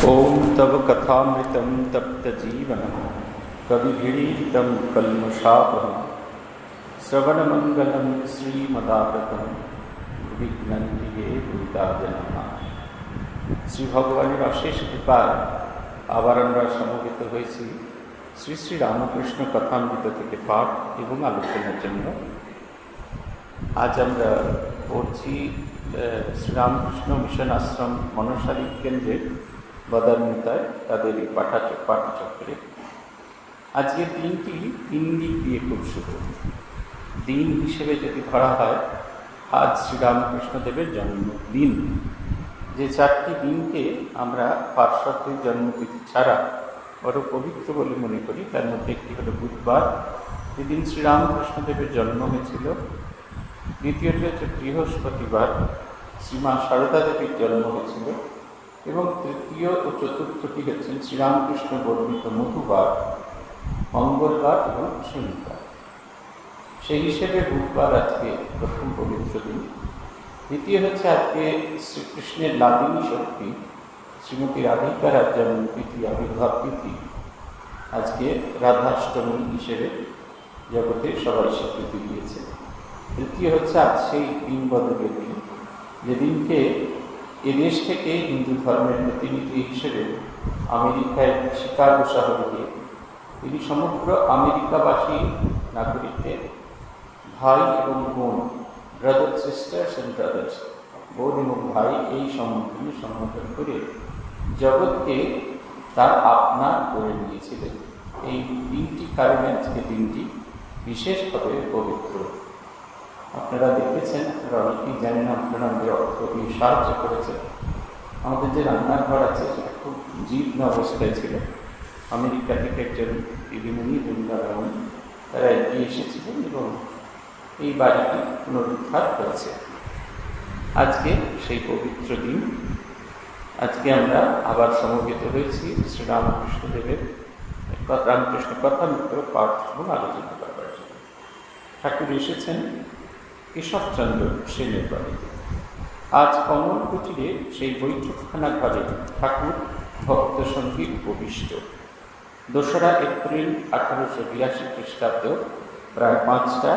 ओम तव कथामृतं तप्तजीवनं कविभिरीडितं कल्मषापहं श्रवणमंगलं श्रीमदाततं विघ्नन्ति भूताजनाः। শ্রী ভগবানের অশেষ কৃপায় আবার আমরা সমবেত হয়েছি শ্রী শ্রী রামকৃষ্ণ কথামৃত থেকে পাঠ এবং আলোচনার জন্য। আজ আমরা পড়ছি শ্রীরামকৃষ্ণ মিশন আশ্রম মনসারী কেন্দ্রের বদান্যতায় তাদের এই পাঠচক্রে। আজকের দিনটি 3 দিক দিয়ে খুব শুভ দিন হিসেবে যদি ধরা হয়, আজ শ্রীরামকৃষ্ণদেবের জন্মদিন। যে 4টি দিনকে আমরা পার্শ্বদের জন্মতিথি ছাড়া বড় পবিত্র বলে মনে করি, তার মধ্যে একটি হলো বুধবার, যেদিন শ্রীরামকৃষ্ণদেবের জন্ম হয়েছিল। দ্বিতীয়টি হচ্ছে বৃহস্পতিবার, শ্রীমা সারদা দেবীর জন্ম হয়েছিল। এবং তৃতীয় ও চতুর্থটি হচ্ছেন শ্রীরামকৃষ্ণ বর্ণিত মধুবার, মঙ্গলবার এবং শনিবার। সেই হিসেবে বুধবার আজকে প্রথম পবিত্র দিন। দ্বিতীয় হচ্ছে আজকে শ্রীকৃষ্ণের লাদিনী শক্তি শ্রীমতী রাধিকার জন্মতিথি, আবির্ভাব তিথি। আজকে রাধাষ্টমী হিসেবে জগতে সবাই স্বীকৃতি দিয়েছে। তৃতীয় হচ্ছে আজ সেই দিন বদলের দিন, যেদিনকে এদেশ থেকে হিন্দু ধর্মের প্রতিনিধি হিসেবে আমেরিকায় শিকাগো শহরে গিয়ে তিনি সমগ্র আমেরিকাবাসী নাগরিকদের ভাই এবং বোন, ব্রাদার সিস্টার্স অ্যান্ড ব্রাদার্স, বোন এবং ভাই, এই সম্বোধনে সম্বোধন করে জগৎকে তার আপনার করে নিয়েছিলেন। এই দিনটি কারণে আজকে দিনটি বিশেষভাবে পবিত্র। আপনারা দেখেছেন, আপনারা অনেকেই জানেন, আপনারা আমাদের অর্থ দিয়ে সাহায্য করেছেন। আমাদের যে রান্নাঘর আছে সেটা খুব জীর্ণ অবস্থায় ছিল। আমেরিকা থেকে একজন দিদিমণি বৃন্দাবন তারা এগিয়ে এসেছিলেন এবং এই বাড়িটি পুনরুদ্ধার করেছে। আজকে সেই পবিত্র দিন। আজকে আমরা আবার সমবেত হয়েছি শ্রীরামকৃষ্ণদেবের রামকৃষ্ণ কথামৃত পাঠ এবং আলোচনা করবার জন্য। ঠাকুর এসেছেন কেশবচন্দ্র সেনের বাড়িতে। আজ কমল কুটিরে সেই বৈঠকখানা ঘরে ঠাকুর ভক্ত সঙ্গী উপবিষ্ট। 2রা এপ্রিল 1882 খ্রিস্টাব্দ প্রায় 5টা।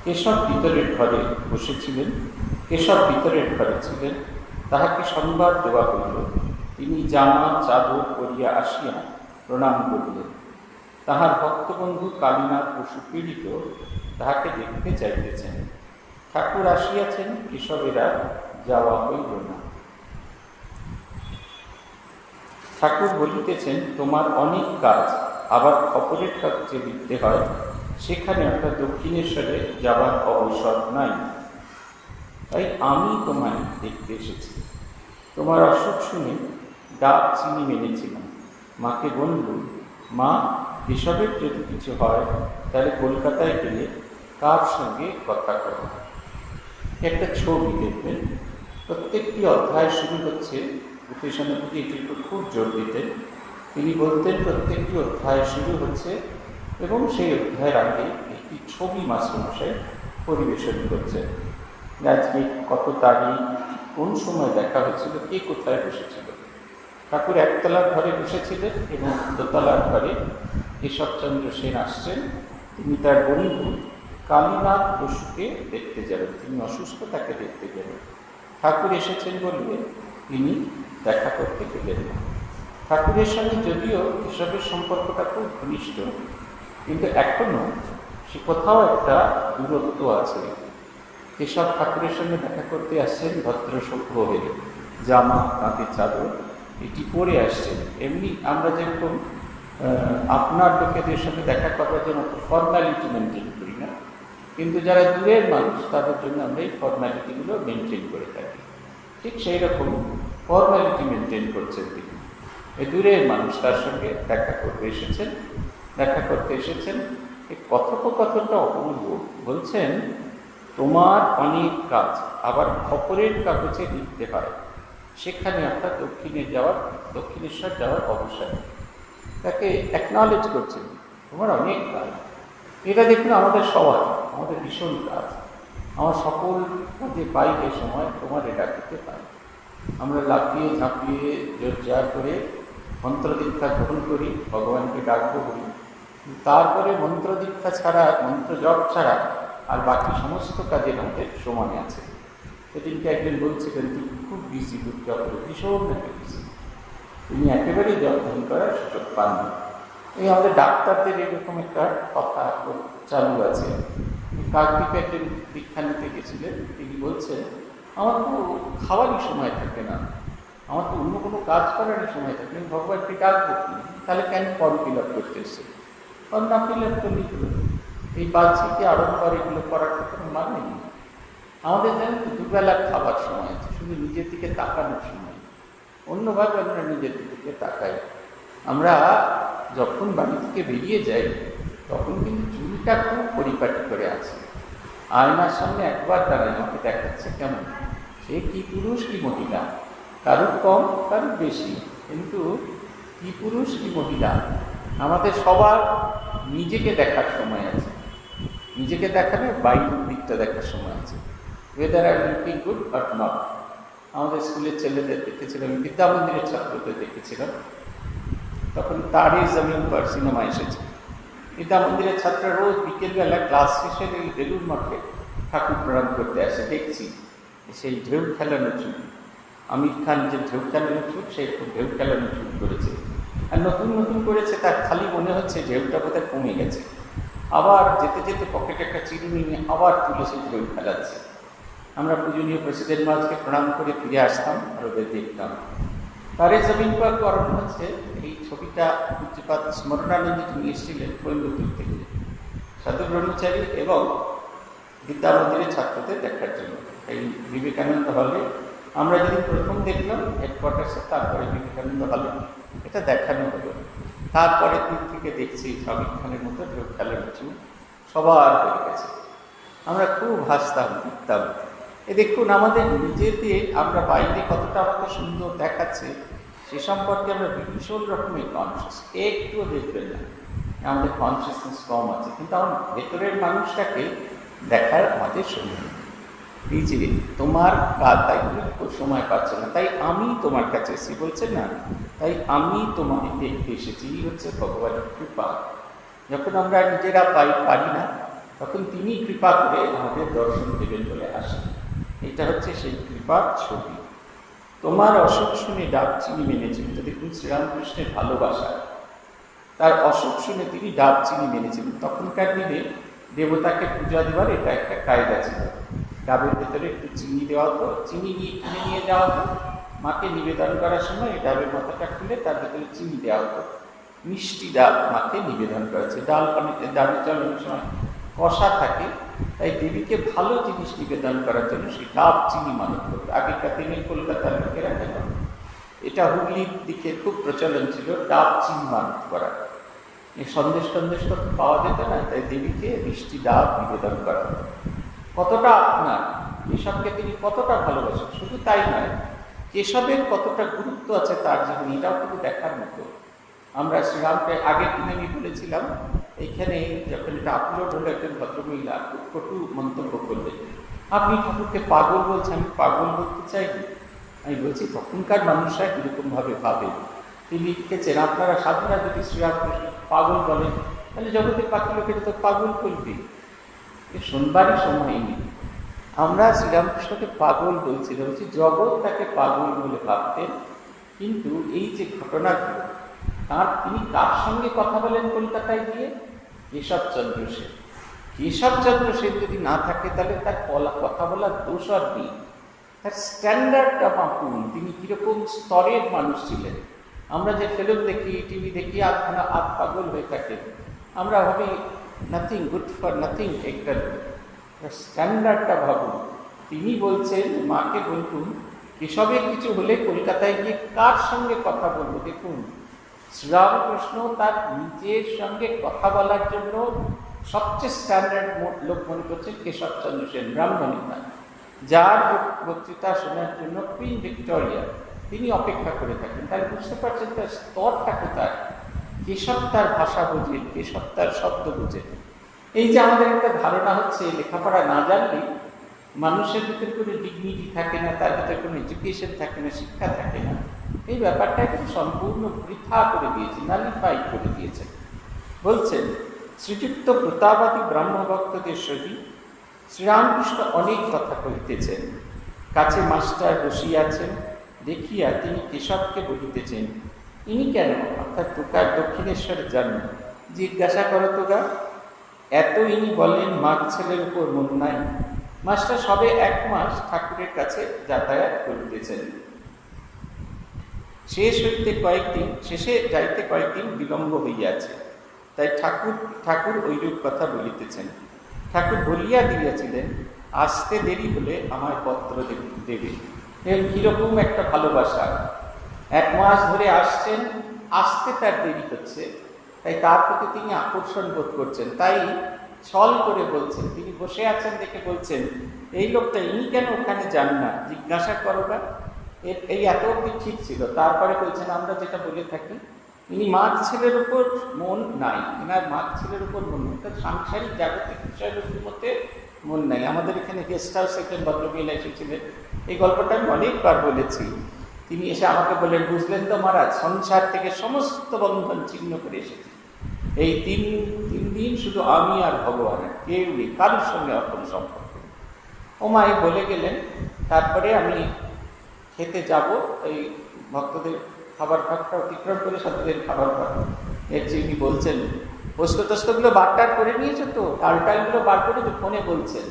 কেশব ভিতরের ঘরে বসেছিলেন, কেশব ভিতরের ঘরে ছিলেন। তাহাকে সংবাদ দেওয়া হইল। তিনি জামা চাদর পরিয়া আসিয়া প্রণাম করিলেন। তাহার ভক্তবন্ধু কালীনাথ বসু পীড়িত তাহাকে দেখতে চাইতেছেন। ঠাকুর আসিয়াছেন, কেশবেরা যাওয়া হইল না। ঠাকুর বলিতেছেন, তোমার অনেক কাজ, আবার খবরের কাগজে লিখতে হয়, সেখানে একটা দক্ষিণেশ্বরে যাবার অবসর নাই। তাই আমি তোমায় দেখতে এসেছি। তোমার অসুখ শুনে ডাব চিনি মেনেছিলাম। মাকে বললুম, মা, এসবের যদি কিছু হয় তাহলে কলকাতায় গেলে কার সঙ্গে কথা করো। একটা ছবি দেখবেন, প্রত্যেকটি অধ্যায় শুরু হচ্ছে, উপেশানুভূতি এটির উপর খুব জোর দিতেন। তিনি বলতেন প্রত্যেকটি অধ্যায় শুরু হচ্ছে এবং সেই অধ্যায়ের আগে একটি ছবি মাস্টারমশাই পরিবেশন করছে। আজকে কত তারিখ, কোন সময় দেখা হয়েছিল, কে কোথায় বসেছিল। ঠাকুর একতলার ঘরে বসেছিলেন এবং দোতলার ঘরে কেশবচন্দ্র সেন আসছেন। তিনি তার বন্ধু কালীনাথ বসুকে দেখতে যাবেন। তিনি অসুস্থ, তাকে দেখতে যাবেন। ঠাকুর এসেছেন বললে তিনি দেখা করতে গেলেন না। ঠাকুরের সঙ্গে যদিও কেশবের সম্পর্কটা খুব ঘনিষ্ঠ, কিন্তু এখনো সে কোথাও একটা দূরত্ব আছে। কেশব ঠাকুরের সঙ্গে দেখা করতে আসছেন ভদ্র সভ্য হয়ে, জামা কাঁধে চাদর এটি পরে আসছেন। এমনি আমরা যেরকম আপনার লোকেদের সঙ্গে দেখা করার জন্য ফর্মালিটি মেনটেন করি না, কিন্তু যারা দূরের মানুষ তাদের জন্য আমরা এই ফর্মালিটিগুলো মেনটেন করে থাকি। ঠিক সেই রকম ফর্মালিটি মেনটেন করছেন তিনি। এই দূরের মানুষ তার সঙ্গে দেখা করতে এসেছেন, দেখা করতে এসেছেন। এই কথোপকথনটা অপূর্ব। বলছেন, তোমার অনেক কাজ, আবার খবরের কাগজে লিখতে হয়, সেখানে একটা দক্ষিণেশ্বর যাওয়ার অবসর। তাকে অ্যাকনলেজ করছেন, তোমার অনেক কাজ। এটা দেখুন আমাদের সবার, আমাদের ভীষণ কাজ। আমার সকল কাজে পাই যে সময় তোমার এটা করতে পারি। আমরা লাফিয়ে ঝাঁপিয়ে জোরজার করে মন্ত্র দীক্ষা গ্রহণ করি, ভগবানকে ডাকবো করি, তারপরে মন্ত্র দীক্ষা ছাড়া, মন্ত্র জপ ছাড়া আর বাকি সমস্ত কাজের আমাদের সময় আছে। সেদিনকে একজন বলছিলেন তিনি খুব বিজি, খুব জপে ভীষণ একটা বিজি, তিনি একেবারেই জপ ধ্যান করার সুযোগ পান না। এই আমাদের ডাক্তারদের এরকম একটা কথা চালু আছে। কাকদ্বীপে একজন দীক্ষা নিতে গেছিলেন, তিনি বলছেন আমার তো খাওয়ারই সময় থাকে না, আমার তো অন্য কোনো কাজ করারই সময় থাকে না, ভগবানকে ডাকবো কি? তাহলে কেন ফর্ম ফিল আপ করতে এসছে? ফর্ম না ফিল আপ করলেই হলো। এই বাচ্চাকে আড়ম্বর এগুলো করার কোনো মানে নেই। আমাদের জানেন তো দুবেলা খাবার সময় আছে, শুধু নিজের দিকে তাকানোর সময়, অন্যভাবে আমরা নিজের দিকে তাকাই। আমরা যখন বাড়ি থেকে বেরিয়ে যাই তখন কিন্তু চুলটা খুব পরিপাটি করে আছে, আয়নার সামনে একবার দাঁড়ায় আমাকে দেখাচ্ছে কেমন, সে কি পুরুষ কি মহিলা, কারুর কম কারুর বেশি, কিন্তু কি পুরুষ কি মহিলা। আমাদের সবার নিজেকে দেখার সময় আছে, নিজেকে দেখালে বাইরের দিকটা দেখার সময় আছে, weather are looking good but not. আমাদের স্কুলের ছেলেদের দেখেছিলাম, বিদ্যা মন্দিরের ছাত্রদের দেখেছিলাম, তখন তারে জমিন পর সিনেমা এসেছে। বিদ্যা মন্দিরের ছাত্ররা রোজ বিকেলবেলা ক্লাস শেষে এই বেলুর মঠে ঠাকুর প্রণাম করতে আসে, দেখছি সেই ঢেউ খেলানো চুল, আমির খান যে ঢেউ খেলানো চুল, সে একটু ঢেউ খেলানো চুল করেছে, আর নতুন নতুন করেছে, তার খালি মনে হচ্ছে ঢেউটা বোধহয় কমে গেছে। আবার যেতে যেতে পকেটে একটা চিরুনি নিয়ে আবার তুলে সেই ঢেউ খেলাচ্ছে। আমরা পূজনীয় প্রেসিডেন্ট মহারাজকে প্রণাম করে ফিরে আসতাম আর ওদের দেখতাম। তারে জমিন পর করানো হচ্ছে। এই ছবিটা পূজ্যপাদ স্মরণানন্দ নিয়ে এসেছিলেন কোয়েম্বাটুর থেকে সাধু ব্রহ্মচারী এবং বিদ্যা মন্দিরের ছাত্রদের দেখার জন্য। এই বিবেকানন্দ হলে আমরা যদি প্রথম দেখলাম হেডকোয়ার্টার্সে, তারপরে বিবেকানন্দ হলে এটা দেখানো হলো, তারপরে দূর থেকে দেখছি আমির খানের মতো ঢেউ খেলানো চুল সবার হয়ে গেছে। আমরা খুব হাসতাম, দেখতাম। দেখুন আমাদের নিজেদের আমরা বাইরে কতটা আমাকে সুন্দর দেখাচ্ছে সে সম্পর্কে আমরা ভীষণ রকমের কনসিয়াস, একটুও দেখবেন না আমাদের কনসিয়াসনেস কম আছে, কিন্তু আমার ভেতরের মানুষটাকে দেখার আমাদের সময় নেই। এই যে তোমার তাই সময় পাচ্ছে না, তাই আমি তোমার কাছে এসেছি, বলছে না, তাই আমি তোমাকে দেখতে এসেছি, হচ্ছে ভগবানের কৃপা। যখন আমরা নিজেরা পারি না তখন তিনি কৃপা করে আমাদের দর্শন দেবেন বলে আসেন। এটা হচ্ছে সেই কৃপার ছবি। তোমার অসুখ শুনে ডাব চিনি মেনেছেন, তো দেখুন শ্রীরামকৃষ্ণের ভালোবাসা, তার অসুখ শুনে তিনি ডাব চিনি মেনেছিলেন। তখনকার দিনে দেবতাকে পূজা দেওয়ার এটা একটা কায়দা ছিল, ডাবের ভেতরে একটু চিনি দেওয়া হতো, চিনি কিনে নিয়ে যাওয়া হতো, মাকে নিবেদন করার সময় এই ডাবের মাথাটা খুলে তার ভেতরে চিনি দেওয়া হতো, মিষ্টি ডাব মাকে নিবেদন করেছে। ডাবের জল অনেক সময় কষা থাকে, তাই দেবীকে ভালো জিনিস নিবেদন করার জন্য সেই ডাব চিনি মানত করতো। আগেকার দিনে কলকাতার লোকেরা কেন, এটা হুগলির দিকে খুব প্রচলন ছিল ডাব চিনি মানত করা। এই সন্দেশ টন্দেশ তো পাওয়া যেত না, তাই দেবীকে মিষ্টি ডাব নিবেদন করা হতো। কতটা আপনার কেশবকে তিনি কতটা ভালোবাসেন, শুধু তাই নয়, কেশবের কতটা গুরুত্ব আছে তার জীবনে, এটাও কিন্তু দেখার মতো। আমরা শ্রীরামকে আগের দিনে আমি বলেছিলাম, এইখানে যখন এটা আপলোড হলো একজন ভদ্রমহিলা খুব কটু মন্তব্য করলেন, আপনি ঠাকুরকে পাগল বলছেন। আমি পাগল বলতে চাইনি, আমি বলছি তখনকার মানুষরা কীরকমভাবে ভাবে। তিনি লিখেছেন, আপনারা সাধুরা যদি শ্রীরামকৃষ্ণ পাগল বলেন তাহলে জগতের বাকি লোকেরা তো পাগল করবে, শোনবারই সময় নেই। আমরা শ্রীরামকৃষ্ণকে পাগল বলছিলাম, বলছি জগৎ তাকে পাগল বলে ভাবতেন, কিন্তু এই যে ঘটনাগুলো তিনি কার সঙ্গে কথা বলেন কলকাতায় গিয়ে? কেশবচন্দ্র সেন। কেশবচন্দ্র সেন যদি না থাকে তাহলে তার কথা বলার দোষ আর নেই। তার স্ট্যান্ডার্ডটা মাপুন, তিনি কীরকম স্তরের মানুষ ছিলেন। আমরা যে ফিল্ম দেখি, টিভি দেখি, আধখানা আধ পাগল হয়ে থাকেন, আমরা ভাবি নাথিং গুড ফর নাথিং, একটা স্ট্যান্ডার্ডটা ভাবুন। তিনি বলছেন মাকে বলুন কেশবের কিছু হলে কলকাতায় গিয়ে কার সঙ্গে কথা বলবো। দেখুন শ্রীরামকৃষ্ণ তার নিজের সঙ্গে কথা বলার জন্য সবচেয়ে স্ট্যান্ডার্ড লোক মনে করছেন কেশবচন্দ্র সেন, ব্রাহ্মণিকা, যার বক্তৃতা শোনার জন্য কুইন ভিক্টোরিয়া তিনি অপেক্ষা করে থাকেন। তাই বুঝতে পারছেন তার স্তরটা কোথায়। কেশব তার ভাষা বোঝেন, কেশব তার শব্দ বোঝেন। এই যে আমাদের একটা ধারণা হচ্ছে লেখাপড়া না জানলেই মানুষের ভিতরে কোনো ডিগনিটি থাকে না, তার ভিতরে কোনো এডুকেশন থাকে না, শিক্ষা থাকে না, এই ব্যাপারটাকে সম্পূর্ণ বৃথা করে দিয়েছে, নালিফাই করে দিয়েছেন। বলছেন, শ্রীযুক্ত প্রতাপাদি ব্রাহ্মভক্তদের সহিত শ্রীরামকৃষ্ণ অনেক কথা কহিতেছেন। কাছে মাস্টার বসিয়াছেন দেখিয়া তিনি কেশবকে বলিতেছেন, ইনি কেন অর্থাৎ তোকার দক্ষিণেশ্বরে যান, জিজ্ঞাসা করো তোগা। এত ইনি বলেন মাঘ ছেলের উপর মন নাই। মাস্টার সবে 1 মাস ঠাকুরের কাছে যাতায়াত করিতেছেন। শেষে যাইতে কয়েকদিন বিলম্ব হইয়াছে, তাই ঠাকুর ঐরূপ কথা বলিতেছেন। ঠাকুর বলিয়া দিয়াছিলেন, আসতে দেরি হলে আমায় পত্র দেবে। কিরকম একটা ভালোবাসা! 1 মাস ধরে আসছেন, আসতে তার দেরি হচ্ছে, তাই তার প্রতি তিনি আকর্ষণ বোধ করছেন, তাই ছল করে বলছেন। তিনি বসে আছেন দেখে বলছেন, এই লোকটা ইনি কেন ওখানে যান না, জিজ্ঞাসা করোটা। এই এত অব্দি ঠিক ছিল। তারপরে বলছেন, আমরা যেটা বলে থাকি, ইনি মাঘ ছেলের উপর মন নাই, এনার মাঘ ছেলের উপর মন নাই, তার সাংসারিক জাগতিক বিষয়বস্তুর মধ্যে মন নাই। আমাদের এখানে গেস্ট হাউসে একজন ভদ্রমহিলা এসেছিলেন, এই গল্পটা আমি অনেকবার বলেছি। তিনি এসে আমাকে বললেন, বুঝলেন তো মহারাজ, সংসার থেকে সমস্ত বন্ধন ছিন্ন করে এসেছি। এই তিন দিন শুধু আমি আর ভগবান, কেউ নেই, কারোর সঙ্গে আর কোনো সম্পর্ক নেই। ওমাই বলে গেলেন। তারপরে আমি খেতে যাব, এই ভক্তদের খাবার ভাগটা অতিক্রম করে সাথীদের খাবার ভাগ। এর চেয়ে উনি বলছেন, বস্তু বারটার করে নিয়েছো তো, টালগুলো বার করে তো ফোনে বলছেন,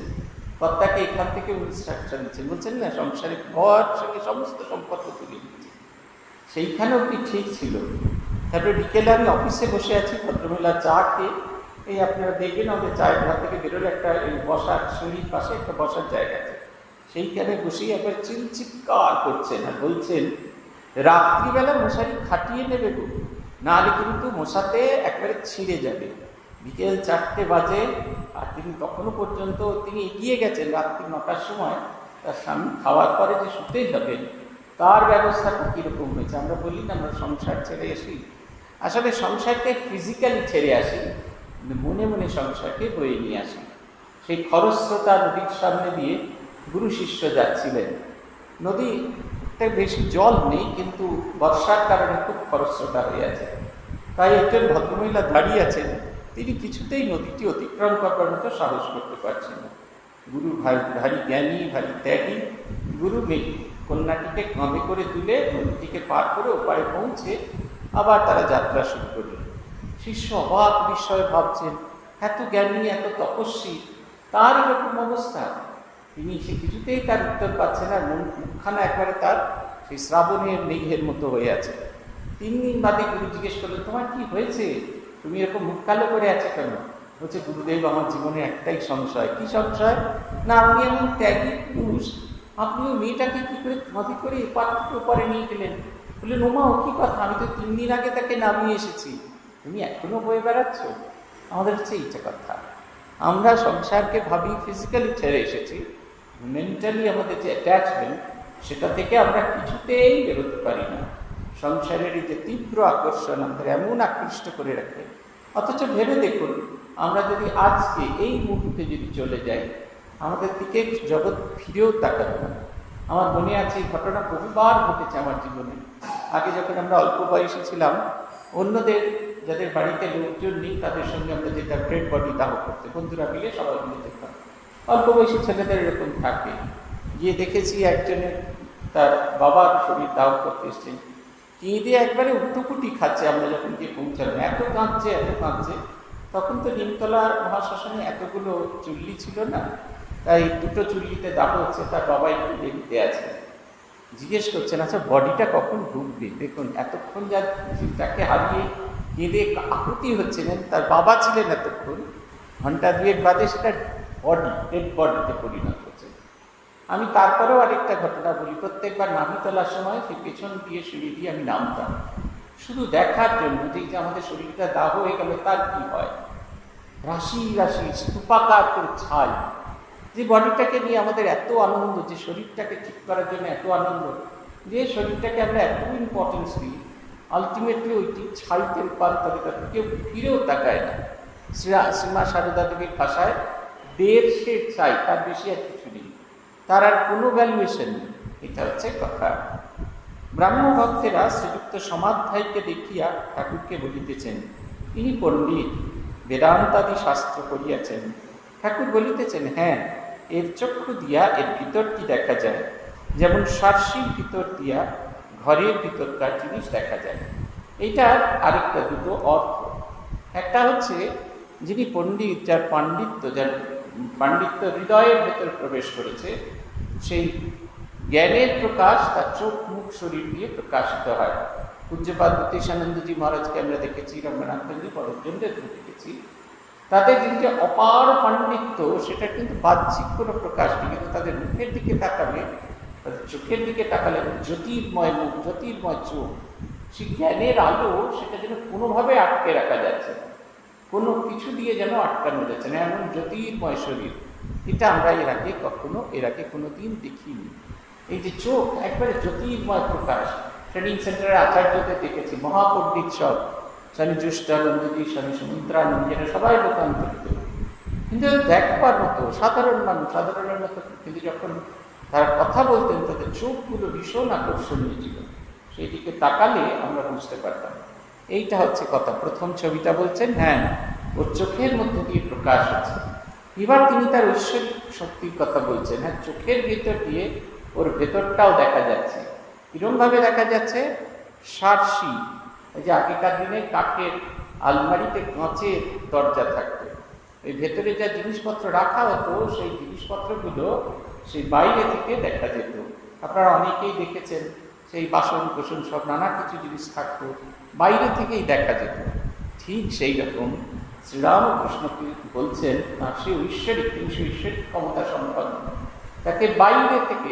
কর্তাকে এখান থেকে ইনস্ট্রাকশন দিচ্ছেন। বলছেন না, সংসারে ঘর সঙ্গে সমস্ত সম্পর্ক তুলে দিচ্ছে। সেইখানেও কি ঠিক ছিল। তারপরে বিকেলে আমি অফিসে বসে আছি, ভদ্রমহিলা চা খেয়ে, এই আপনারা দেখবেন আমাদের চায়ের ঘর থেকে বেরোলে একটা এই বসার সিঁড়ির পাশে একটা বসার জায়গা আছে, সেইখানে বসেই একবার চিৎকার করছেন আর বলছেন, রাত্রিবেলা মশারি খাটিয়ে নেবে গো, নাহলে কিন্তু মশাতে একবারে ছিঁড়ে যাবে। বিকেল 4টে বাজে, আর তিনি তখনও পর্যন্ত তিনি এগিয়ে গেছেন। রাত্রি 9টার সময় তার স্বামী খাওয়ার পরে যে শুতে যাবেন, তার ব্যবস্থাটা কীরকম হয়েছে। আমরা বলি না, আমরা সংসার ছেড়ে আসি, আসলে সংসারকে ফিজিক্যালি ছেড়ে আসি, মনে মনে সংসারকে বয়ে নিয়ে আসি। সেই খরস্রোতা নদীর সামনে দিয়ে গুরু শিষ্য যাচ্ছিলেন। নদীতে বেশি জল নেই, কিন্তু বর্ষার কারণে খুব খরস্রোতা হয়ে আছে। তাই একজন ভদ্রমহিলা দাঁড়িয়ে আছেন, তিনি কিছুতেই নদীটি অতিক্রম করবার মতো সাহস করতে পারছেন না। গুরু ভারী জ্ঞানী, ভারী ত্যাগী। গুরু কন্যাটিকে কাঁধে করে তুলে নদীটিকে পার করে ওপারে পৌঁছে আবার তারা যাত্রা শুরু করলেন। শিষ্য অবাক বিষয়ে ভাবছেন, এত জ্ঞানী, এত তপস্বী, তার এরকম অবস্থা। তিনি সে কিছুতেই তার উত্তর পাচ্ছেন না, মুখখানা একবারে তার সেই শ্রাবণের মেঘের মতো হয়ে আছে। 3 দিন বাদে গুরু জিজ্ঞেস করলেন, তোমার কি হয়েছে, তুমি এরকম মুখ কালো করে আছো কেন? বলছে, গুরুদেব, আমার জীবনে একটাই সংশয়। কি সংশয়? না, আপনি এমন ত্যাগী পুরুষ, আপনি ওই মেয়েটাকে কি করে কাঁধে করে পাত্র পরে নিয়ে গেলেন? বললেন, ওমা, ও কি কথা, আমি তো 3 দিন আগে তাকে নামিয়ে এসেছি, তুমি এখনো বয়ে বেড়াচ্ছ? আমাদের হচ্ছে এইটা কথা। আমরা সংসারকে ভাবি ফিজিক্যালি ছেড়ে এসেছি, মেন্টালি আমাদের যে অ্যাটাচমেন্ট, সেটা থেকে আমরা কিছুতেই বেরোতে পারি না। সংসারের এই যে তীব্র আকর্ষণ আমাদের এমন আকৃষ্ট করে রাখে। অথচ ভেবে দেখুন, আমরা যদি আজকে এই মুহূর্তে যদি চলে যাই, আমাদের দিকে জগৎ ফিরেও তাকাবে না। আমার মনে আছে, এই ঘটনা বহুবার ঘটেছে আমার জীবনে। আগে যখন আমরা অল্প বয়সে ছিলাম, অন্যদের যাদের বাড়িতে লোকজন নেই, তাদের সঙ্গে আমরা যেটা ডেড বডি দাহ করতে, বন্ধুরা মিলে সবাই মিলে যেতাম। অল্প বয়সী ছেলেদের এরকম থাকে। গিয়ে দেখেছি একজনের তার বাবার শরীর দাহ করতে এসছেন, কেঁদে একবারে উট্টুকুটি খাচ্ছে। আমরা যখন গিয়ে পৌঁছালাম, এত কাঁদছে। তখন তো নিমতলা মহাশ্মশানে এতগুলো চুল্লি ছিল না, তাই 2টো চুল্লিতে দাহ হচ্ছে। তার বাবা একটু দেরিতে আছে, জিজ্ঞেস করছেন, আচ্ছা বডিটা কখন ঢুকবে? দেখুন, এতক্ষণ যা তাকে হারিয়ে কেঁদে আকুতি হচ্ছিলেন, তার বাবা ছিলেন এতক্ষণ, ঘন্টা 2 বাদে সেটা ডেড বডিতে পরিণত হচ্ছে। আমি তারপরেও আরেকটা ঘটনা বলি। প্রত্যেকবার নামি তোলার সময় সেই পেছন দিয়ে সিঁড়ি দিয়ে আমি নামতাম, শুধু দেখার জন্য যে আমাদের শরীরটা দাহ হয়ে গেল তার কি হয়। রাশি রাশি স্তূপাকার করে ছাই, যে বডিটাকে নিয়ে আমাদের এত আনন্দ, যে শরীরটাকে ঠিক করার জন্য এত আনন্দ, যে শরীরটাকে আমরা এত ইম্পর্টেন্স দিই, আলটিমেটলি ওইটি ছাইতে রূপান্তরিত, কেউ ফিরেও তাকায় না। শ্রীমা সারদা দেবীর ভাষায় 1.5 সের ছাই, তার বেশি আর কিছু নেই। তার আর কোনো ভ্যালুয়েশন নেই। এটা হচ্ছে কথা। ব্রাহ্ম ভক্তেরা শ্রীযুক্ত সমাধ্যায়কে দেখিয়া ঠাকুরকে বলিতেছেন, ইনি পণ্ডিত, বেদান্তাদি শাস্ত্র করিয়াছেন। ঠাকুর বলিতেছেন, হ্যাঁ, এর চক্ষু দিয়া এর ভিতরটি দেখা যায়, যেমন সার্সির ভিতর দিয়া ঘরের ভিতরকার জিনিস দেখা যায়। এইটার আরেকটা দুটো অর্থ। একটা হচ্ছে যিনি পণ্ডিত, যার পাণ্ডিত্য হৃদয়ের ভেতর প্রবেশ করেছে, সেই জ্ঞানের প্রকাশ তার চোখ, মুখ, শরীর দিয়ে প্রকাশিত হয়। পূজ্যপাদ জ্যোতিষানন্দজি মহারাজকে আমরা দেখেছি, রঙ্গনাথজি পরমজনদের দেখেছি। তাদের যে অপার পাণ্ডিত্য, সেটা কিন্তু বাহ্যিক কোনো প্রকাশ নেই, কিন্তু তাদের মুখের দিকে তাকালে, তাদের চোখের দিকে তাকালে জ্যোতির্ময় মুখ, জ্যোতির্ময় চোখ, সেই জ্ঞানের আলো সেটা যেন কোনোভাবে আটকে রাখা যাচ্ছে না, কোনো কিছু দিয়ে যেন আটকানো যাচ্ছে না, এমন জ্যোতির্ময় শরীর। এটা আমরা এর আগে কোনো দিন দেখিনি। এই যে চোখ, একবারে জ্যোতির্ময় প্রকাশ। ট্রেনিং সেন্টারের আচার্যদের দেখেছি, মহাপণ্ডিত সব, স্বামী জ্যেষ্ঠানন্দজি, স্বামী সুমিত্রানন্দজি, সবাই লোকান্তরিত, কিন্তু দেখবার মতো সাধারণ মানুষ, সাধারণের মতো, কিন্তু যখন তারা কথা বলতেন তাদের চোখগুলো ভীষণ আকর্ষণীয় ছিল। সেই দিকে তাকালে আমরা বুঝতে পারতাম। এইটা হচ্ছে কথা। প্রথম ছবিটা বলছেন, হ্যাঁ, ওর চোখের মধ্যে দিয়ে প্রকাশ হচ্ছে। এবার তিনি তার ঐশ্বরিক শক্তির কথা বলছেন। হ্যাঁ, চোখের ভেতর দিয়ে ওর ভেতরটাও দেখা যাচ্ছে। কিরমভাবে দেখা যাচ্ছে? সার্সি, এই যে আগেকার দিনে কাঠের আলমারিতে কাঁচের দরজা থাকতো, এই ভেতরে যা জিনিসপত্র রাখা হতো, সেই জিনিসপত্রগুলো সেই বাইরে থেকে দেখা যেত। আপনারা অনেকেই দেখেছেন, সেই বাসন কোসন সব নানা কিছু জিনিস থাকতো, বাইরে থেকেই দেখা যেত। ঠিক সেই রকম শ্রীরামকৃষ্ণকে বলছেন, সে ঐশ্বরিক, তিনি সে ঐশ্বরিক ক্ষমতা সম্পন্ন। তাকে বাইরে থেকে,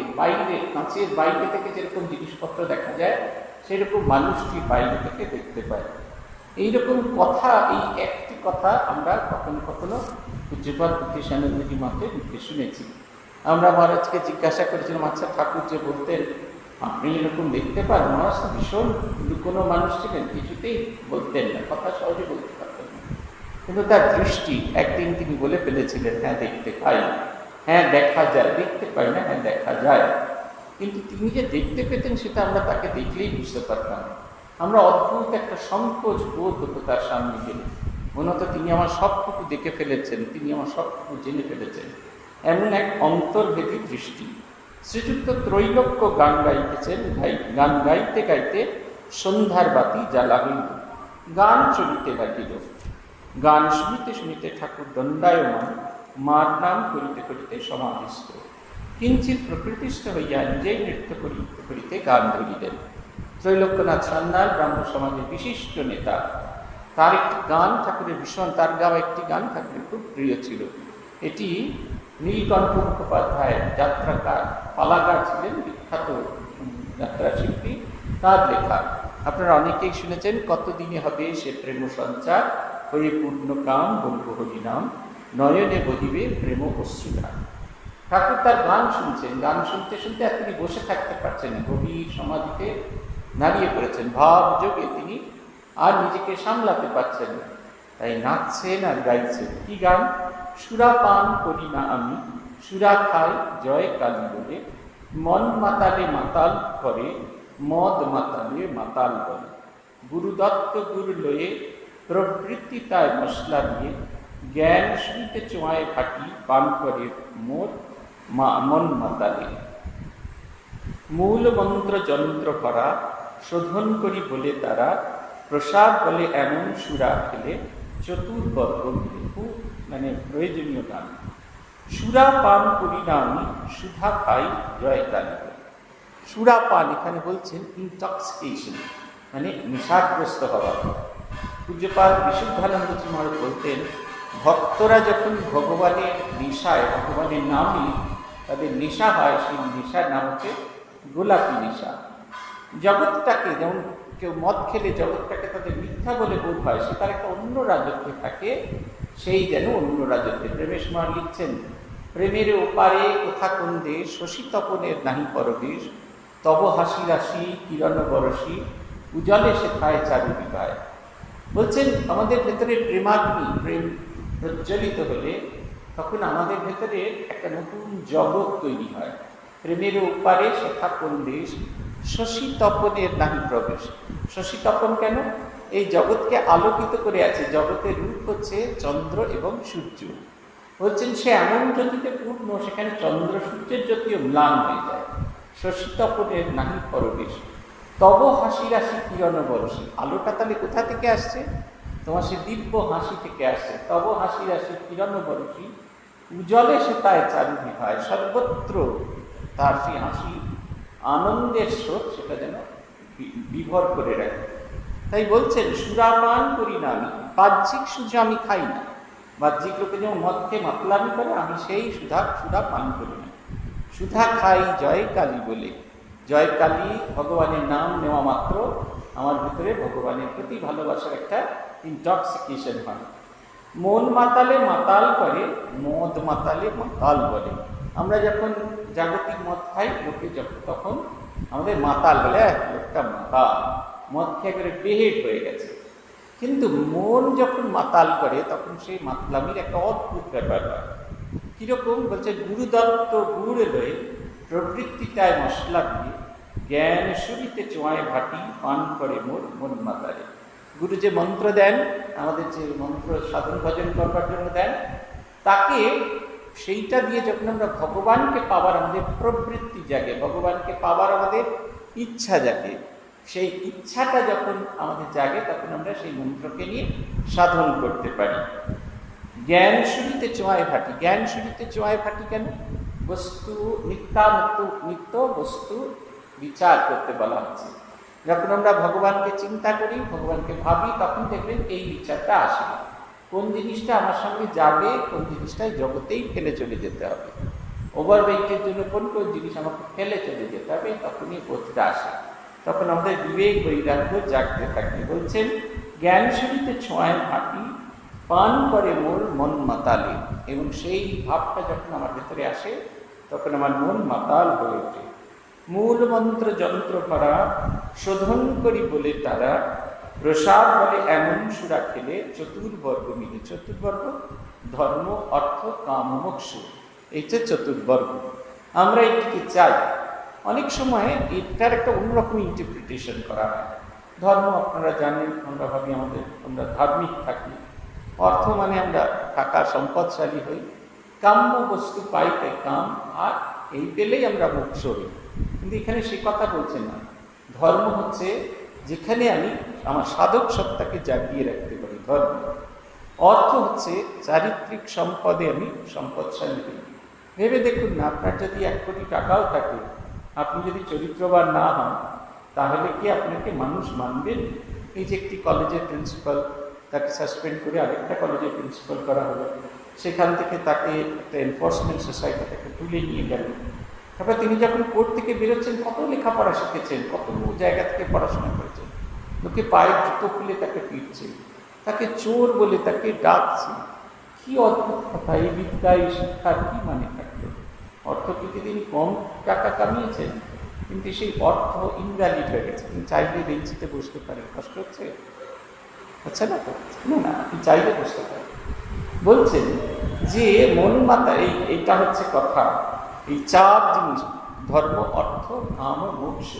কাঁচের বাইরে থেকে যেরকম জিনিসপত্র দেখা যায়, সেরকম মানুষটি বাইরে থেকে দেখতে পায়। এইরকম কথা, এই একটি কথা আমরা কখনো কখনো পূজ্যপাদ জ্যোতিষানন্দজি মতে মুখে শুনেছি। আমরা মহারাজকে জিজ্ঞাসা করেছিলাম, আচ্ছা ঠাকুর যে বলতেন আপনি এরকম দেখতে পান, মহারাজ তো ভীষণ কোনো মানুষ ছিলেন, কিছুতেই বলতেন না, কথা সহজে বলতে পারতেন না, কিন্তু তার দৃষ্টি, একদিন তিনি বলে ফেলেছিলেন, হ্যাঁ দেখতে পাই, হ্যাঁ দেখা যায়, দেখতে পাই না, হ্যাঁ দেখা যায়। কিন্তু তিনি যে দেখতে পেতেন সেটা আমরা তাকে দেখলেই বুঝতে পারতাম। আমরা অদ্ভুত একটা সংকোচ বোধ হতো তার সামনে গেলে, মনে হতো তিনি আমার সবটুকু দেখে ফেলেছেন, তিনি আমার সবটুকু জেনে ফেলেছেন, এমন এক অন্তর্ভেদী দৃষ্টি। শ্রীযুক্ত ত্রৈলোক্য গান গাইতেছেন, গান গাইতে গাইতে সন্ধ্যার বাতি জ্বালা হইল, গান চলিতে লাগিল। গান শুনিতে শুনিতে ঠাকুর দণ্ডায়মান, মার নাম করিতে করিতে সমাধিস্থ। কিঞ্চিত প্রকৃতিস্থ হইয়া নিজেই নৃত্য করিতে করিতে গান ধরিলেন। ত্রৈলোক্যনাথ সান্যাল ব্রাহ্ম সমাজের বিশিষ্ট নেতা। তার একটি গান ঠাকুরের ভীষণ, তার গাওয়া একটি গান ঠাকুরের খুব প্রিয় ছিল। এটি নীলকণ্ঠ মুখোপাধ্যায়, যাত্রাকার, পালাগার ছিলেন, বিখ্যাত যাত্রা শিল্পী, তার লেখা। আপনারা অনেকেই শুনেছেন, কতদিনে হবে সে প্রেম সঞ্চার, হয়ে পূর্ণ কাম বলব হরিনাম, নয়নে বহিবে প্রেম অশ্রুধার। ঠাকুর তার গান শুনছেন, গান শুনতে শুনতে আর তিনি বসে থাকতে পারছেন না, গভীর সমাধিতে দাঁড়িয়ে পড়েছেন। ভাব যোগে তিনি আর নিজেকে সামলাতে পারছেন না, তাই নাচছেন আর গাইছেন। কি গান? সুরা পান করি না আমি, সুরা খাই জয় কালী বলে, মন মাতালে মাতাল করে, মদ মাতালে মাতাল বলে, গুরুদত্ত গুরু লয়ে প্রবৃত্তি তাই মশলা দিয়ে, জ্ঞান শুনতে চোয়ায় ফাটি পান করে মোর মন মাতালে। মূল মন্ত্র যন্ত্র করা শোধন করি বলে তারা, প্রসাদ বলে এমন সুরা খেলে চতুর্বর্গ মিলে। খুব মানে প্রয়োজনীয় গান। সুরা পান করি না আমি, সুধা খাই জয় কালী। সুরা পান এখানে বলছেন ইনটক্সিকেশন, মানে নেশাগ্রস্ত হওয়া। পূজ্যপাদ বিশুদ্ধানন্দজি মহারাজ বলতেন, ভক্তরা যখন ভগবানের নেশায়, ভগবানের নামে তাদের নেশা হয়, সেই নেশার নাম হচ্ছে গোলাপী নেশা। জগৎটাকে, যেমন কেউ মদ খেলে জগৎটাকে তাদের মিথ্যা বলে বোধ হয়, সে তার একটা অন্য রাজত্বে থাকে, সেই যেন অন্য রাজত্বে। প্রেমেশ মা লিখছেন, প্রেমের ওপারে কোথা কুন্দে শশী তপনের নাহি পরবেশ, তব হাসি রাশি কিরণ বরসী, উজলে সে খায় চারু বিবায়। বলছেন আমাদের ভেতরে প্রেমাগ্নি, প্রেম প্রজ্বলিত হলে তখন আমাদের ভেতরে একটা নতুন জগৎ তৈরি হয়। প্রেমের উপারে সেথা কোন দেশ, শশী তপনের নাহি প্রবেশ। শশী তপন কেন? এই জগৎকে আলোকিত করে আছে। জগতের রূপ হচ্ছে চন্দ্র এবং সূর্য। বলছেন সে এমন জ্যোতিতে পূর্ণ, সেখানে চন্দ্র সূর্যের জ্যোতিও ম্লান হয়ে যায়। শশী তপনের নাহি প্রবেশ, তব হাসি রাশি কিরণ বরসী। আলোটা তাহলে কোথা থেকে আসছে? তোমার সে দিব্য হাসি থেকে আসছে। তব হাসি রাশি কিরণ বরসী, উজ্জ্বলে সে তায় চারুনি হয়। সর্বত্র তার সেই হাসি আনন্দের স্রোত সেটা যেন বিভর করে রাখে। তাই বলছেন সুরাপান করি না আমি, বাহ্যিক সুজা আমি খাই না। বাহ্যিক লোকে যেমন মদ খেয়ে মাতলামি করে, আমি সেই সুধা পান করি না। সুধা খাই জয় কালী বলে। জয় কালী ভগবানের নাম নেওয়া মাত্র আমার ভিতরে ভগবানের প্রতি ভালোবাসার একটা ইনটক্সিকেশন হয়। মন মাতালে মাতাল করে, মদ মাতালে মাতাল বলে। আমরা যখন জাগতিক মদ খাই লোকে তখন আমাদের মাতাল বলে, লোকটা মাতাল, মদ খেয়ে করে বেহেড হয়ে গেছে। কিন্তু মন যখন মাতাল করে তখন সেই মাতলামির একটা অদ্ভুত ব্যাপার হয়। কিরকম? বলছে গুরুদত্ত গুড় লয়ে প্রবৃত্তিটায় মশলা দিয়ে জ্ঞান সুরিতে চোয়ায় ভাটি পান করে মোর মন মাতালে। গুরু যে মন্ত্র দেন, আমাদের যে মন্ত্র সাধন ভজন করবার জন্য দেন, তাকে সেইটা দিয়ে যখন আমরা ভগবানকে পাওয়ার আমাদের প্রবৃত্তি জাগে, ভগবানকে পাওয়ার আমাদের ইচ্ছা জাগে, সেই ইচ্ছাটা যখন আমাদের জাগে তখন আমরা সেই মন্ত্রকে নিয়ে সাধন করতে পারি। জ্ঞান সুরিতে চোয়ায় ভাটি। জ্ঞান সুরিতে চোয়ায় ভাটি কেন? বস্তু নিত্য বস্তু বিচার করতে বলা হচ্ছে। যখন আমরা ভগবানকে চিন্তা করি, ভগবানকে ভাবি, তখন দেখবেন এই বিচারটা আসে। কোন জিনিসটা আমার সঙ্গে যাবে, কোন জিনিসটাই জগতেই ফেলে চলে যেতে হবে, ওভারওয়েটের জন্য কোন কোন জিনিস আমাকে ফেলে চলে যেতে হবে, তখনই বোধটা আসে। তখন আমাদের বিবেক বৈরাগ্য জাগতে থাকে। বলছেন জ্ঞান সুরিতে ছোঁয়ায় ভাটি পান করে মোর মন মাতালে। এবং সেই ভাবটা যখন আমার ভেতরে আসে তখন আমার মন মাতাল হয়ে ওঠে। মূল মন্ত্র যন্ত্র করা শোধন করি বলে তারা, প্রসাদ বলে এমন সুরা খেলে চতুর্বর্গ মিলে। চতুর্বর্গ ধর্ম, অর্থ, কাম, মোক্ষ, এই যে চতুর্বর্গ। আমরা এটিকে চাই। অনেক সময় এটার একটা অন্যরকম ইন্টারপ্রিটেশন করা হয়। ধর্ম আপনারা জানেন, আমরা ভাবি আমরা ধার্মিক থাকি। অর্থ মানে আমরা টাকা সম্পদশালী হই। কাম্য বস্তু পাই তাই কাম, আর এই পেলেই আমরা মোক্ষ হই। কিন্তু এখানে সে কথা বলছে না। ধর্ম হচ্ছে যেখানে আমি আমার সাধক সত্তাকে জাগিয়ে রাখতে পারি, ধর্ম। অর্থ হচ্ছে চারিত্রিক সম্পদে আমি সম্পদশালী হই। ভেবে দেখুন না, আপনার যদি 1 কোটি টাকাও থাকে, আপনি যদি চরিত্রবান না হন, তাহলে কি আপনাকে মানুষ মানবেন? এই যে একটি কলেজের প্রিন্সিপাল, তাকে সাসপেন্ড করে আরেকটা কলেজের প্রিন্সিপাল করা হলো, সেখান থেকে তাকে একটা এনফোর্সমেন্ট সোসাইটি তাকে তুলে নিয়ে গেল। তারপর তিনি যখন কোর্ট থেকে বেরোচ্ছেন, কত লেখাপড়া শিখেছেন, কত জায়গা থেকে পড়াশোনা করেছেন, লোকে পায়ের জুতো খুলে তাকে পিটছে, তাকে চোর বলে তাকে ডাকছে। কি অদ্ভুত কথা! এই বিদ্যা, এই শিক্ষার কি মানে থাকলো? অর্থ থেকে তিনি কম টাকা কামিয়েছেন, কিন্তু সেই অর্থ ইনভ্যালিড হয়ে গেছে। তিনি চাইলে বেঞ্চিতে বসতে পারেন, কষ্ট হচ্ছে? আচ্ছা না, না, আপনি চাইলে বসতে পারেন। বলছেন যে মন মাতা, এইটা হচ্ছে কথা। এই 4 জিনিস, ধর্ম, অর্থ, কাম, মোক্ষ।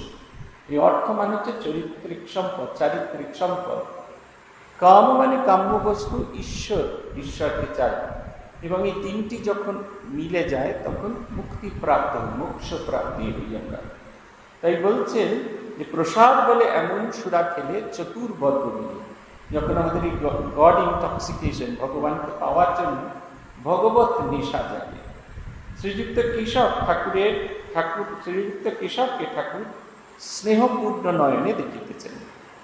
এই অর্থ মানে হচ্ছে চরিত্রিক সম্পদ, চারিত্রিক সম্পদ। কাম মানে কাম্য বস্তু, ঈশ্বরকে চাই। এবং এই 3টি যখন মিলে যায় তখন মুক্তি প্রাপ্ত, মোক্ষ প্রাপ্তি হই আমরা। তাই বলছেন যে প্রসাদ বলে এমন সুরা খেলে চতুর্বর্গ মিলে। যখন আমাদের এই গড ইনটক্সিকেশন, ভগবানকে পাওয়ার জন্য ভগবত নেশা জাগে। শ্রীযুক্ত কেশবকে ঠাকুর স্নেহপূর্ণ নয়নে দেখিতেছেন।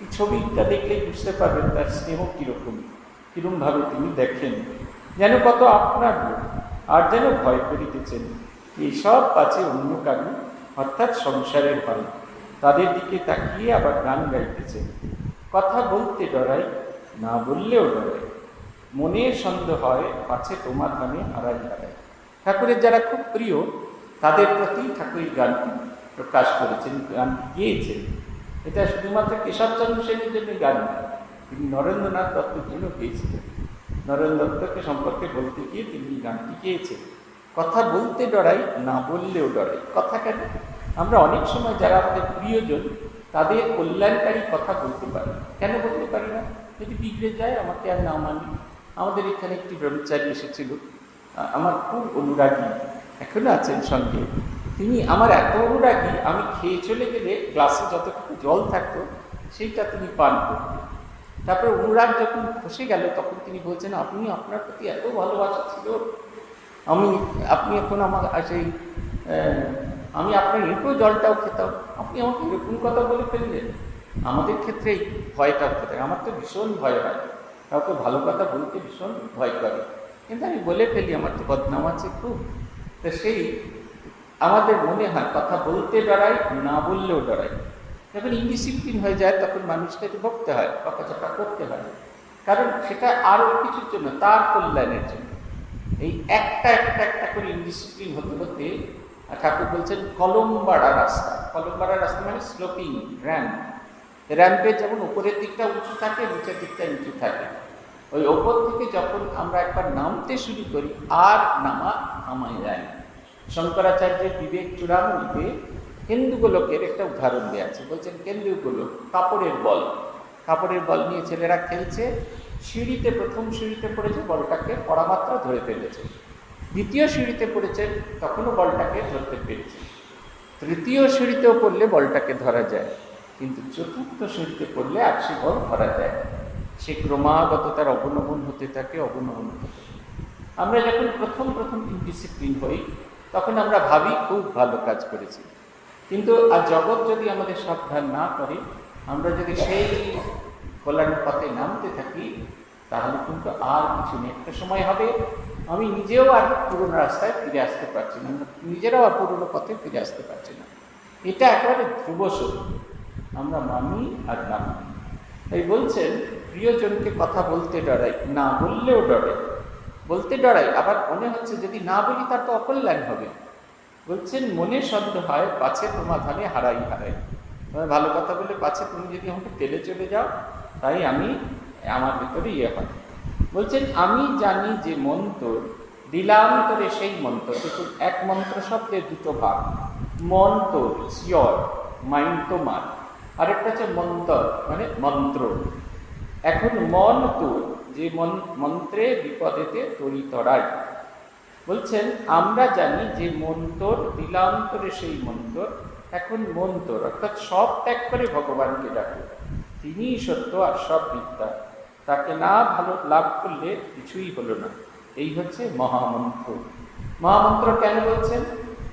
এই ছবিটা দেখলেই বুঝতে পারবেন তার স্নেহ কিরকমভাবে তিনি দেখেন। যেন কত আপনার লোক, আর যেন ভয় করিতেছেন এইসব পাছে অন্য কারণ, অর্থাৎ সংসারের ভয়। তাদের দিকে তাকিয়ে আবার গান গাইতেছেন। কথা বলতে ডরাই, না বললেও ডরাই, মনে সন্দেহ হয় পাছে তোমার গানে হারাই। ঠাকুরের যারা খুব প্রিয় তাদের প্রতি ঠাকুর গানটি প্রকাশ করেছেন, গানটি গেয়েছেন। এটা শুধুমাত্র কেশবচন্দ্র সেনের জন্য গান নয়, তিনি নরেন্দ্রনাথ দত্তের জন্য গেয়েছিলেন। নরেন দত্তকে সম্পর্কে বলতে গিয়ে তিনি গানটি গেয়েছেন, কথা বলতে ডরাই, না বললেও ডরাই। কথা কেন? আমরা অনেক সময় যারা আমাদের প্রিয়জন তাদের কল্যাণকারী কথা বলতে পারি। কেন বলতে পারি না? যদি বিগড়ে যায়, আমাকে আর না মানি। আমাদের এখানে একটি ব্রহ্মচারী এসেছিল, আমার খুব অনুরাগী, এখনো আছেন সঙ্গে। তিনি আমার এত অনুরাগী, আমি খেয়ে চলে গেলে গ্লাসে যতটুকু জল থাকতো সেইটা তিনি পান করতেন। তারপরে অনুরাগ যখন খসে গেল তখন তিনি বলছেন, আপনি, আপনার প্রতি এত ভালোবাসা ছিল, আপনি এখন আমার সেই আমি আপনার এরকম জলটাও খেতাম, আপনি আমাকে এরকম কথা বলে ফেললেন। আমাদের ক্ষেত্রে এই ভয়টা হতে থাকে। আমার তো ভীষণ ভয় হয়, কাউকে ভালো কথা বলতে ভীষণ ভয় করে, কিন্তু আমি বলে ফেলি, আমার তো বদনাম আছে খুব। তো সেই আমাদের মনে হয় কথা বলতে ডরাই, না বললেও ডরাই। যখন ইনডিসিপ্লিন হয়ে যায় তখন মানুষটাকে বকতে হয়, বকাঝকা করতে হয়, কারণ সেটা আরও কিছুর জন্য, তার কল্যাণের জন্য। এই একটা একটা একটা করে ইনডিসিপ্লিন হতে হতে ঠাকুর বলছেন কলমবাড়া রাস্তা। কলমবাড়া রাস্তা মানে স্লোপিং র্যাম্প। র্যাম্পে যেমন উপরের দিকটা উঁচু থাকে, নিচের দিকটা নিচু থাকে। ওই ওপর থেকে যখন আমরা একবার নামতে শুরু করি আর থামায় যায় না। শঙ্করাচার্যের বিবেক চূড়ামণিতে কেন্দুগোলকের একটা উদাহরণ দেওয়া আছে। বলছেন কেন্দুগোলক কাপড়ের বল, কাপড়ের বল নিয়ে ছেলেরা খেলছে, সিঁড়িতে প্রথম সিঁড়িতে পড়েছে, বলটাকে পড়া মাত্র ধরে ফেলেছে। দ্বিতীয় সিঁড়িতে পড়েছে, তখনও বলটাকে ধরতে পেরেছে। তৃতীয় সিঁড়িতেও পড়লে বলটাকে ধরা যায়, কিন্তু চতুর্থ সিঁড়িতে পড়লে আর সে বল ধরা যায়। সে ক্রমাগত তার অবনমন হতে থাকে, অবনমন হতে থাকে। আমরা যখন প্রথম প্রথম ইনডিসিপ্লিন হই তখন আমরা ভাবি খুব ভালো কাজ করেছি, কিন্তু আর জগৎ যদি আমাদের সাবধান না করে, আমরা যদি সেই কল্যাণ পথে নামতে থাকি, তাহলে কিন্তু আর কিছু নেই। একটা সময় হবে আমি নিজেও আর পুরনো রাস্তায় ফিরে আসতে পারছি না, নিজেরাও আর পুরনো পথে ফিরে আসতে পারছি না। এটা একেবারে ধ্রুব সত্য, আমরা মানি আর না মানি। তাই বলছেন প্রিয়জনকে কথা বলতে ডরাই, না বললেও ডরাই। বলতে ডরাই, আবার মনে হচ্ছে যদি না বলি তার তো অকল্যাণ হবে। বলছেন মনে সন্দেহ হয়, পাছে তোমার ধানে হারাই হারাই। ভালো কথা বলে পাছে তুমি যদি আমাকে তেলে চলে যাও, তাই আমি আমার ভিতরে ইয়ে হয়। বলছেন আমি জানি যে মন্ত্র দিলাম করে সেই মন্ত্র। দেখুন, এক মন্ত্র শব্দের দুটো ভাগ, মন তোর সিওর, মাইন্ড তোমার, আরেকটা হচ্ছে মন্তর মানে মন্ত্র। এখন মন তোর, যে মন্ত্রে বিপদেতে তরি তরাই। বলছেন আমরা জানি যে মন্ত্র দিলাম করে সেই মন্ত্র, এখন মন্ত্র অর্থাৎ সব ত্যাগ করে ভগবানকে ডাকো, তিনিই সত্য আর সব বিদ্যা, তাকে না ভালো লাভ করলে কিছুই হলো না। এই হচ্ছে মহামন্ত্র। মহামন্ত্র কেন বলছেন?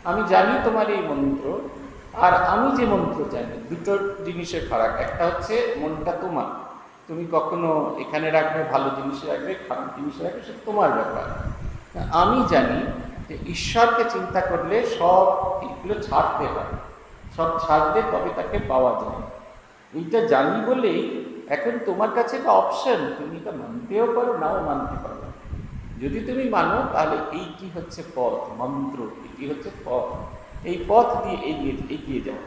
আমি জানি তোমার এই মন্ত্র, আর আমি যে মন্ত্র জানি, দুটো জিনিসের ফারাক। একটা হচ্ছে মনটা তোমার, তুমি কখনো এখানে রাখবে, ভালো জিনিস রাখবে, খারাপ জিনিস রাখবে, সেটা তোমার ব্যাপার। আমি জানি যে ঈশ্বরকে চিন্তা করলে সব এগুলো ছাড়তে হয়, সব ছাড়লে তবে তাকে পাওয়া যায়। এইটা জানি বলেই এখন তোমার কাছে একটা অপশন, তুমি এটা মানতেও পারো, নাও মানতে পারো। যদি তুমি মানো তাহলে এইটি হচ্ছে পথ, মন্ত্র, এটি হচ্ছে পথ। এই পথ দিয়ে এগিয়ে যাও।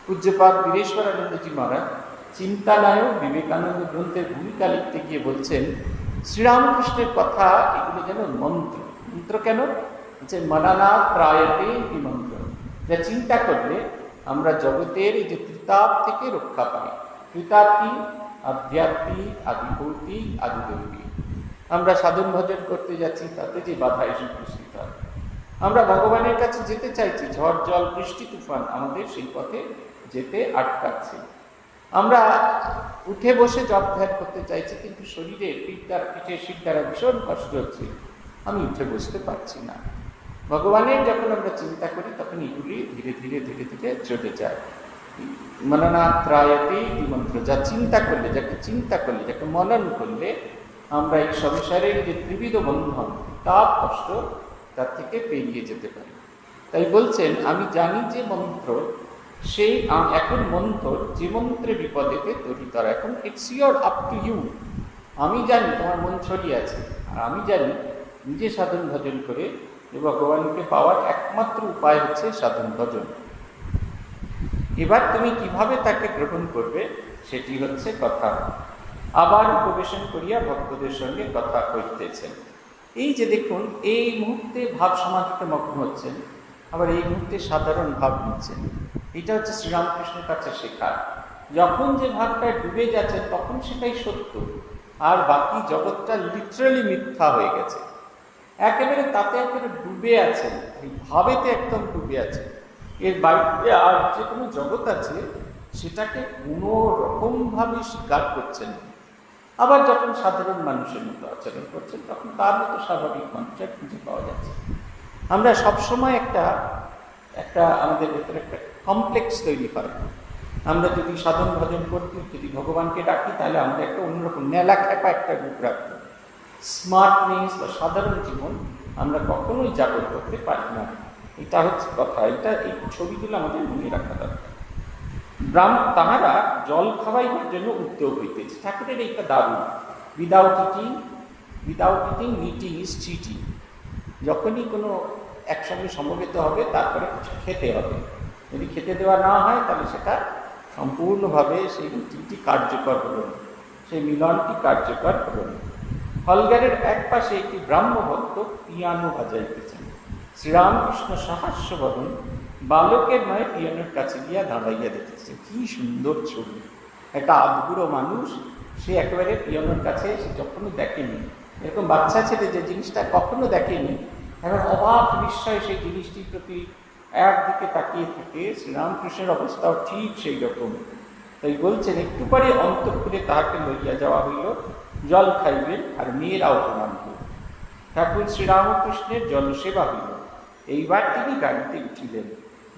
পূজ্যপাদ বীরেশ্বরানন্দজি মহারাজ চিন্তানায়ক বিবেকানন্দ গ্রন্থের ভূমিকা লিখতে গিয়ে বলছেন শ্রীরামকৃষ্ণের কথা এগুলো যেন মন্ত্র। মন্ত্র কেন? হচ্ছে মনানা ত্রায়তে এই মন্ত্র, যা চিন্তা করলে আমরা জগতের এই যে ত্রিতাপ থেকে রক্ষা পাই। ত্রিতাপ কি? আধ্যাত্মিক, আদিভৌতিক, আদিদৈবিক। আমরা সাধন ভজন করতে যাচ্ছি, তাতে যে বাধা এসে উপস্থিত হয়। আমরা ভগবানের কাছে যেতে চাইছি, ঝড় জল বৃষ্টি তুফান আমাদের সেই পথে যেতে আটকাচ্ছে। আমরা উঠে বসে জপ ধ্যান করতে চাইছি, কিন্তু শরীরে পিঠে শির দ্বারা ভীষণ কষ্ট হচ্ছে, আমি উঠে বসতে পারছি না। ভগবানের যখন আমরা চিন্তা করি তখন এগুলি ধীরে ধীরে ধীরে ধীরে চলে যায়। মননাত্রায়তে এই মন্ত্র, যা চিন্তা করলে, যাকে চিন্তা করলে, যাকে মনন করলে আমরা এই সংসারের যে ত্রিবিধ বন্ধন, তাপ কষ্ট, তার থেকে পেরিয়ে যেতে পারি। তাই বলছেন আমি জানি যে মন্ত্র, সেই এখন মন্ত্র, যে মন্ত্রে বিপদেতে তরিতর। এখন it's your up to you. আমি জানি তোমার মন ছড়িয়ে আছে, আর আমি জানি নিজে সাধন ভজন করে ভগবানকে পাওয়ার একমাত্র উপায় হচ্ছে সাধন ভজন। এবার তুমি কিভাবে তাকে গ্রহণ করবে সেটি হচ্ছে কথা। আবার উপবেশন করিয়া ভক্তদের সঙ্গে কথা কইতেছেন। এই যে দেখুন, এই মুহূর্তে ভাব সমাধিতে মগ্ন হচ্ছেন, আবার এই মুহূর্তে সাধারণ ভাব নিচ্ছেন। এটা হচ্ছে শ্রীরামকৃষ্ণের কাছে শেখা। যখন যে ভাবটা ডুবে যাচ্ছে তখন সেটাই সত্য, আর বাকি জগৎটা লিটারালি মিথ্যা হয়ে গেছে। একেবারে তাতে একেবারে ডুবে আছেন, এই ভাবেতে একদম ডুবে আছেন। এর বাইরে আর যে কোনো জগৎ আছে সেটাকে কোনো রকমভাবে স্বীকার করছেন। আবার যখন সাধারণ মানুষের মতো আচরণ করছেন তখন তার মতো স্বাভাবিক মানুষের খুঁজে পাওয়া যাচ্ছে। আমরা সবসময় একটা আমাদের ভেতরে একটা কমপ্লেক্স তৈরি হয়। আমরা যদি সাধন ভজন করতে, যদি ভগবানকে ডাকি, তাহলে আমরা একটা অন্যরকম নেলা খেপা একটা রূপ রাখবো। স্মার্টনেস বা সাধারণ জীবন আমরা কখনোই জাগর করতে পারি না। এটা হচ্ছে কথা। এই ছবিগুলো আমাদের মনে রাখা দরকার। তাহারা জল খাওয়াইবার জন্য উদ্যোগ হইতেছে। ঠাকুরের এইটা দারুণ। Without eating eating is cheating. যখনই কোনো একসঙ্গে সমবেত হবে তারপরে কিছু খেতে হবে। যদি খেতে দেওয়া না হয় তাহলে সেটা সম্পূর্ণভাবে সেই মিটিংটি কার্যকর হল না, সেই মিলনটি কার্যকর হল না। হলঘরের এক পাশে একটি ব্রাহ্মভক্ত পিয়ানো বাজাইতেছেন। শ্রীরামকৃষ্ণ সহাস্য বদন বালকের নয় পিয়ানোর কাছে গিয়া দাঁড়াইয়া দেখেছে। কি সুন্দর ছবি! একটা আধবুড়ো মানুষ, সে একেবারে পিয়ানোর কাছে সে কখনো দেখেনি। এরকম বাচ্চা ছেলে যে জিনিসটা কখনো দেখেনি, এখন অবাক বিস্ময় সেই জিনিসটির প্রতি একদিকে তাকিয়ে থাকে। শ্রীরামকৃষ্ণের অবস্থাও ঠিক সেই রকম। তাই বলছেন, একটু পরে অন্তঃপুরে তাহাকে লইয়া যাওয়া হইল, জল খাইবেন আর মেয়েরাও প্রণাম করবেন। ঠাকুর শ্রীরামকৃষ্ণের জলসেবা হইল। এইবার তিনি গাড়িতে উঠিলেন।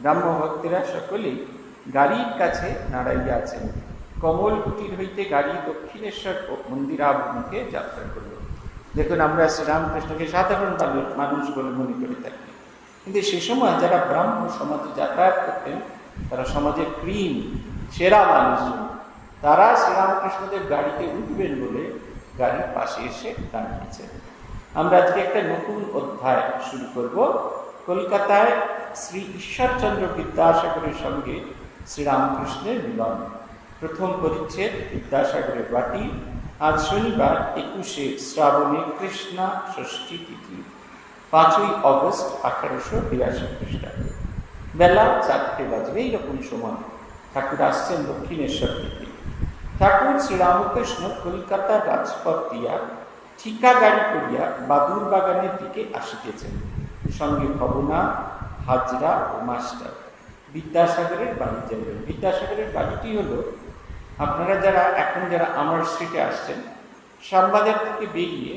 ব্রাহ্মভক্তেরা সকলেই গাড়ির কাছে দাঁড়াইয়া আছেন। কমল কুটির হইতে গাড়ি দক্ষিণেশ্বর মন্দিরাভিমুখে যাত্রা করল। দেখুন, আমরা শ্রীরামকৃষ্ণকে সাধারণ মানুষ বলে মনে করে থাকি, কিন্তু সে সময় যারা ব্রাহ্ম সমাজে যাতায়াত করতেন, তারা সমাজের ক্রিম, সেরা মানুষজন, তারা শ্রীরামকৃষ্ণদেব গাড়িতে উঠবেন বলে গাড়ির পাশে এসে দাঁড়িয়েছেন। আমরা আজকে একটা নতুন অধ্যায় শুরু করব। কলকাতায় শ্রী ঈশ্বরচন্দ্র বিদ্যাসাগরের সঙ্গে শ্রীরামকৃষ্ণের মিলন। প্রথম পরিচ্ছেদ, বিদ্যাসাগরের বাটি। আজ শনিবার 21শে শ্রাবণে কৃষ্ণা ষষ্ঠী তিথি, 5ই অগস্ট 1882 খ্রিস্টাব্দ। বেলা 4টে বাজবে, এইরকম সময় ঠাকুর আসছেন দক্ষিণেশ্বর থেকে। ঠাকুর শ্রীরামকৃষ্ণ কলকাতার রাজপথ দিয়া ঠিকা গাড়ি করিয়া বাদুর বাগানের দিকে আসিতেছেন। সঙ্গে ভবনা, হাজরা ও মাস্টার। বিদ্যাসাগরের বাড়ি যাবেন। বিদ্যাসাগরের বাড়িটি হলো, আপনারা যারা আমার স্ট্রিটে আসছেন, শ্যামবাজার থেকে বেরিয়ে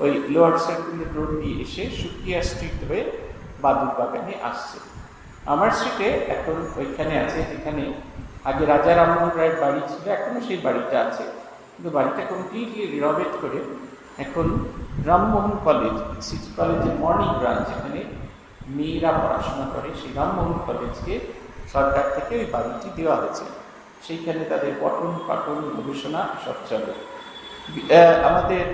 ওই লোয়ার সার্কুলার রোড দিয়ে এসে সুকিয়া স্ট্রিট হয়ে বাদুর বাগানে আসছে। আমার স্ট্রিটে এখন ওইখানে আছে যেখানে আগে রাজা রামমোহন রায়ের বাড়ি ছিল, এখনও সেই বাড়িটা আছে, কিন্তু বাড়িটা কমপ্লিটলি রিনোভেট করে এখন রামমোহন কলেজ, সিটি কলেজের মর্নিং ব্রাঞ্চ, যেখানে মেয়েরা পড়াশোনা করে, সেই রামমোহন কলেজকে সরকার থেকে ওই বাড়িটি দেওয়া হয়েছে। সেইখানে তাদের পঠন পাঠন গবেষণা সব চলে। আমাদের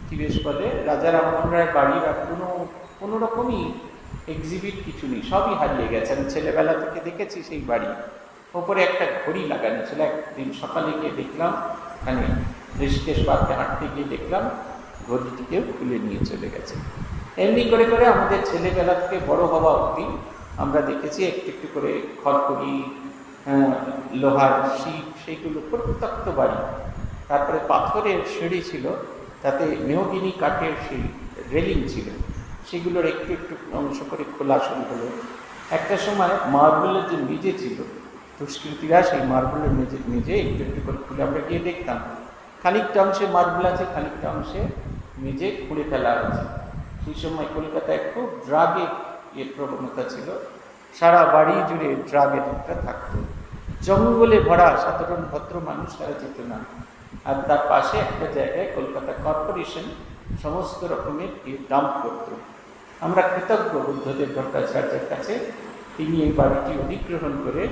কি বেশ বলে, রাজা রামমোহন রায়ের বাড়ির আর কোনো রকমই এক্সিবিট কিছু নেই, সবই হারিয়ে গেছে। আমি ছেলেবেলা থেকে দেখেছি সেই বাড়ি। ওপরে একটা ঘড়ি লাগানো ছিল। একদিন সকালে গিয়ে দেখলাম, ওখানে ঋষিকেশ পার্কে হাঁটতে গিয়ে দেখলাম ঘড়িটিকেও খুলে নিয়ে চলে গেছে। এমনি করে করে আমাদের ছেলেবেলা থেকে বড় হওয়া অবধি আমরা দেখেছি একটু একটু করে খড়খড়ি, লোহার শিক, সেইগুলো প্রত্যক্ত বাড়ি। তারপরে পাথরের সিঁড়ি ছিল, তাতে মেহগিনি কাঠের সেই রেলিং ছিল, সেগুলোর একটু একটু অংশ করে খোলা শুরু হলো। একটা সময় মার্বেলের যে মেঝে ছিল, দুষ্কৃতীরা সেই মার্বেলের মেঝে একটু একটু করে খুলে আমরা গিয়ে দেখতাম। খানিকটা অংশে মার্বেল আছে, খানিকটা অংশে মেঝে খুঁড়ে ফেলা আছে। সেই সময় কলকাতায় খুব ড্রাগের প্রবণতা ছিল, সারা বাড়ি জুড়ে ড্রাগের একটা থাকতো। জঙ্গলে ভরা সাধারণ ভদ্র মানুষ তারা যেত না। আর তার পাশে একটা জায়গায় কলকাতা কর্পোরেশন সমস্ত রকমের ডাম্প করত। আমরা কৃতজ্ঞ বুদ্ধদেব ভট্টাচার্যের কাছে, তিনি এই বাড়িটি অধিগ্রহণ করে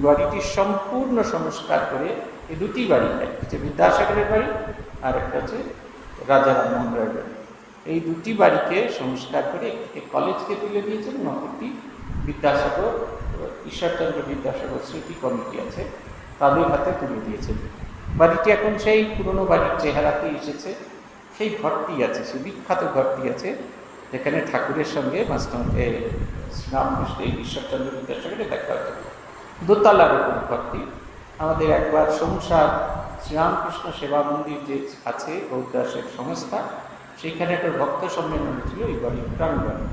বাড়িটি সম্পূর্ণ সংস্কার করে, এই দুটি বাড়ি, একটা হচ্ছে বিদ্যাসাগরের বাড়ি আর একটা হচ্ছে রাজা রামমোহন রায়ের বাড়ি, এই দুটি বাড়িকে সংস্কার করে একটি কলেজকে তুলে দিয়েছেন, অপরটি ঈশ্বরচন্দ্র বিদ্যাসাগর স্মৃতি কমিটি আছে, তাদের হাতে তুলে দিয়েছেন। বাড়িটি এখন সেই পুরনো বাড়ির চেহারাতেই এসেছে, সেই ঘরটি আছে, সেই বিখ্যাত ঘরটি আছে যেখানে ঠাকুরের সঙ্গে শ্রীরামকৃষ্ণ এই ঈশ্বরচন্দ্র বিদ্যাসাগরের দেখা হয়েছে। দোতলার ওপর ঘরটি। আমাদের একবার সংসার শ্রীরামকৃষ্ণ সেবা মন্দির যে আছে গৌরদাসের সংস্থা, সেইখানে একটা ভক্ত সম্মেলন ছিল এই বাড়ির প্রাঙ্গণে।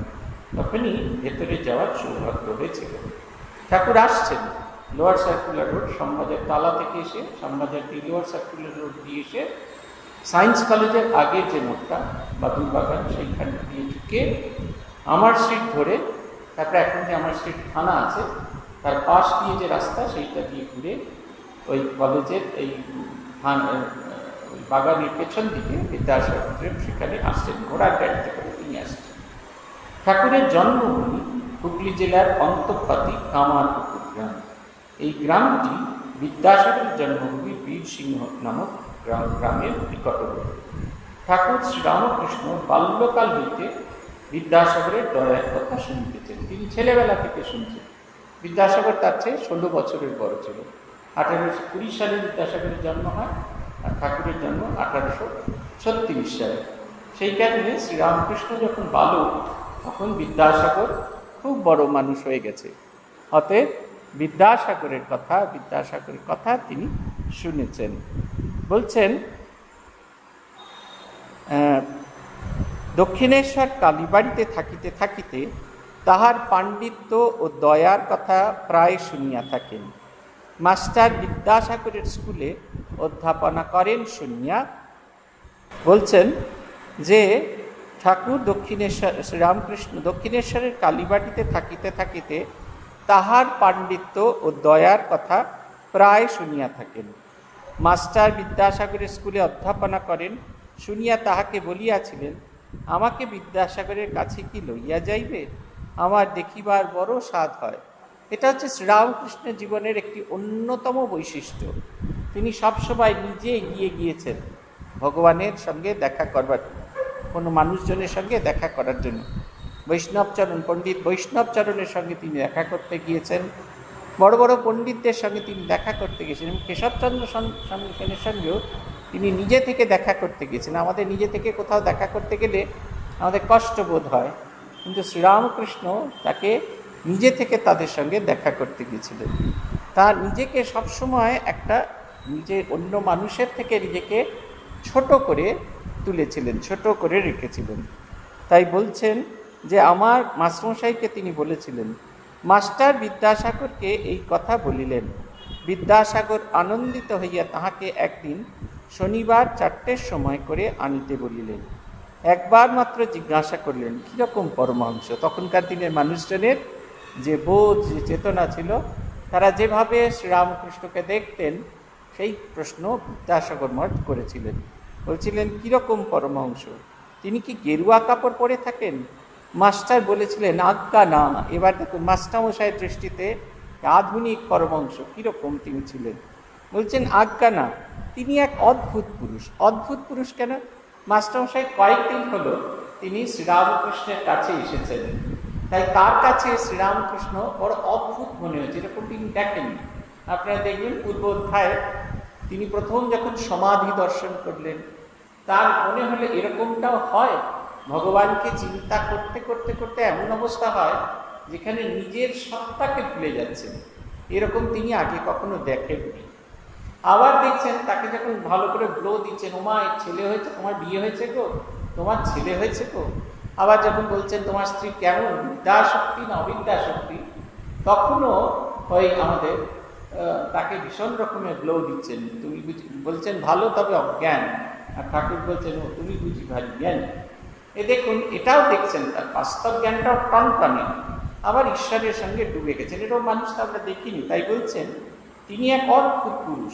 তখনই ভেতরে যাওয়ার সৌভাগ্য হয়েছিল। ঠাকুর আসছেন লোয়ার সার্কুলার রোড, শ্যামবাজার তালা থেকে এসে শ্যামবাজার দিয়ে লোয়ার সার্কুলার রোড দিয়ে এসে সায়েন্স কলেজের আগের যে মোড়টা বাদুর বাগান সেইখান দিয়ে ঢুকে আমার স্ট্রিট ধরে, তারপরে এখন যে আমার স্ট্রিট থানা আছে তার পাশ দিয়ে যে রাস্তা সেইটা দিয়ে ঘুরে ওই কলেজের এই বাগানের পেছন দিকে বিদ্যাসাগর সেখানে আসছেন, ঘোড়ার গাড়িতে করে তিনি আসছেন। ঠাকুরের জন্মভূমি হুগলি জেলার অন্তঃপাতি কামারপুকুর গ্রাম। এই গ্রামটি বিদ্যাসাগরের জন্মভূমি বীরসিংহ নামক গ্রামের নিকটবর্তী। ঠাকুর শ্রীরামকৃষ্ণ বাল্যকাল হইতে বিদ্যাসাগরের দয়ার কথা শুনতেছেন, তিনি ছেলেবেলা থেকে শুনছেন। বিদ্যাসাগর তার চেয়ে 16 বছরের বড় ছিল। 1820 সালে বিদ্যাসাগরের জন্ম হয়, আর ঠাকুরের জন্ম 1836 সালে। সেই কারণে শ্রীরামকৃষ্ণ যখন বালক তখন বিদ্যাসাগর খুব বড় মানুষ হয়ে গেছে। অতএব বিদ্যাসাগরের কথা তিনি শুনেছেন। বলছেন, দক্ষিণেশ্বর কালীবাড়িতে থাকিতে থাকিতে তাহার পাণ্ডিত্য ও দয়ার কথা প্রায় শুনিয়া থাকেন। মাস্টার বিদ্যাসাগরের স্কুলে অধ্যাপনা করেন শুনিয়া বলছেন যে ঠাকুর শ্রীরামকৃষ্ণ দক্ষিণেশ্বরের কালীবাড়িতে থাকিতে থাকিতে তাহার পাণ্ডিত্য ও দয়ার কথা প্রায় শুনিয়া থাকেন। মাস্টার বিদ্যাসাগরের স্কুলে অধ্যাপনা করেন শুনিয়া তাহাকে বলিয়াছিলেন, আমাকে বিদ্যাসাগরের কাছে কি লইয়া যাইবে? আমার দেখিবার বড় স্বাদ হয়। এটা হচ্ছে শ্রীরামকৃষ্ণের জীবনের একটি অন্যতম বৈশিষ্ট্য। তিনি সবসময় নিজে এগিয়ে গিয়েছেন ভগবানের সঙ্গে দেখা করবার, কোনো মানুষজনের সঙ্গে দেখা করার জন্য। পণ্ডিত বৈষ্ণবচরণের সঙ্গে তিনি দেখা করতে গিয়েছেন, বড় বড় পণ্ডিতদের সঙ্গে তিনি দেখা করতে গিয়েছেন, এবং কেশবচন্দ্র সেনের সঙ্গেও তিনি নিজে থেকে দেখা করতে গিয়েছেন। আমাদের নিজে থেকে কোথাও দেখা করতে গেলে আমাদের কষ্ট বোধ হয়, কিন্তু শ্রীরামকৃষ্ণ তাকে নিজে থেকে তাদের সঙ্গে দেখা করতে গিয়েছিলেন। তার নিজেকে সবসময় অন্য মানুষের থেকে নিজেকে ছোট করে তুলেছিলেন, ছোট করে রেখেছিলেন। তাই বলছেন যে আমার মাস্টারমশাইকে তিনি বলেছিলেন, মাস্টার বিদ্যাসাগরকে এই কথা বলিলেন। বিদ্যাসাগর আনন্দিত হইয়া তাহাকে একদিন শনিবার 4টের সময় করে আনিতে বলিলেন। একবার মাত্র জিজ্ঞাসা করলেন, কীরকম পরমহংস? তখনকার দিনের মানুষজনের যে বোধ, যে চেতনা ছিল, তারা যেভাবে শ্রীরামকৃষ্ণকে দেখতেন সেই প্রশ্ন বিদ্যাসাগর মঠ করেছিলেন। বলছিলেন, কীরকম পরমহংস? তিনি কি গেরুয়া কাপড় পরে থাকেন? মাস্টার বলেছিলেন, আজ্ঞা না। এবার দেখুন মাস্টারমশাইয়ের দৃষ্টিতে আধুনিক পরমহংস কীরকম তিনি ছিলেন। বলছেন, আজ্ঞা না, তিনি এক অদ্ভুত পুরুষ। অদ্ভুত পুরুষ কেন? মাস্টারমশাই কয়েকদিন হলো তিনি শ্রীরামকৃষ্ণের কাছে এসেছেন, তাই তার কাছে শ্রীরামকৃষ্ণ বড় অদ্ভুত মনে হয়েছে, এরকম তিনি দেখেননি। আপনারা দেখবেন পূর্ব অধ্যায়ে তিনি প্রথম যখন সমাধি দর্শন করলেন, তার মনে হলে এরকমটাও হয়, ভগবানকে চিন্তা করতে করতে করতে এমন অবস্থা হয় যেখানে নিজের সত্তাকে ভুলে যাচ্ছেন। এরকম তিনি আগে কখনো দেখেননি। আবার দেখছেন তাকে যখন ভালো করে গ্লো দিচ্ছেন, ওমা এর ছেলে হয়েছে, তোমার বিয়ে হয়েছে গো, তোমার ছেলে হয়েছে গো। আবার যখন বলছেন তোমার স্ত্রী কেমন, বিদ্যাশক্তি না অবিদ্যাশক্তি, তখনও ওই আমাদের তাকে ভীষণ রকমের গ্লো দিচ্ছেন। তুমি বলছেন ভালো, তবে অজ্ঞান। আর ঠাকুর বলছেন, ও তুমি বুঝি ভারী জ্ঞান। এ দেখুন, এটাও দেখছেন, তার বাস্তব জ্ঞানটাও টনটনে। আবার ঈশ্বরের সঙ্গে ডুবে গেছেন, এটাও মানুষটা আমরা দেখিনি। তাই বলছেন তিনি এক অদ্ভুত পুরুষ।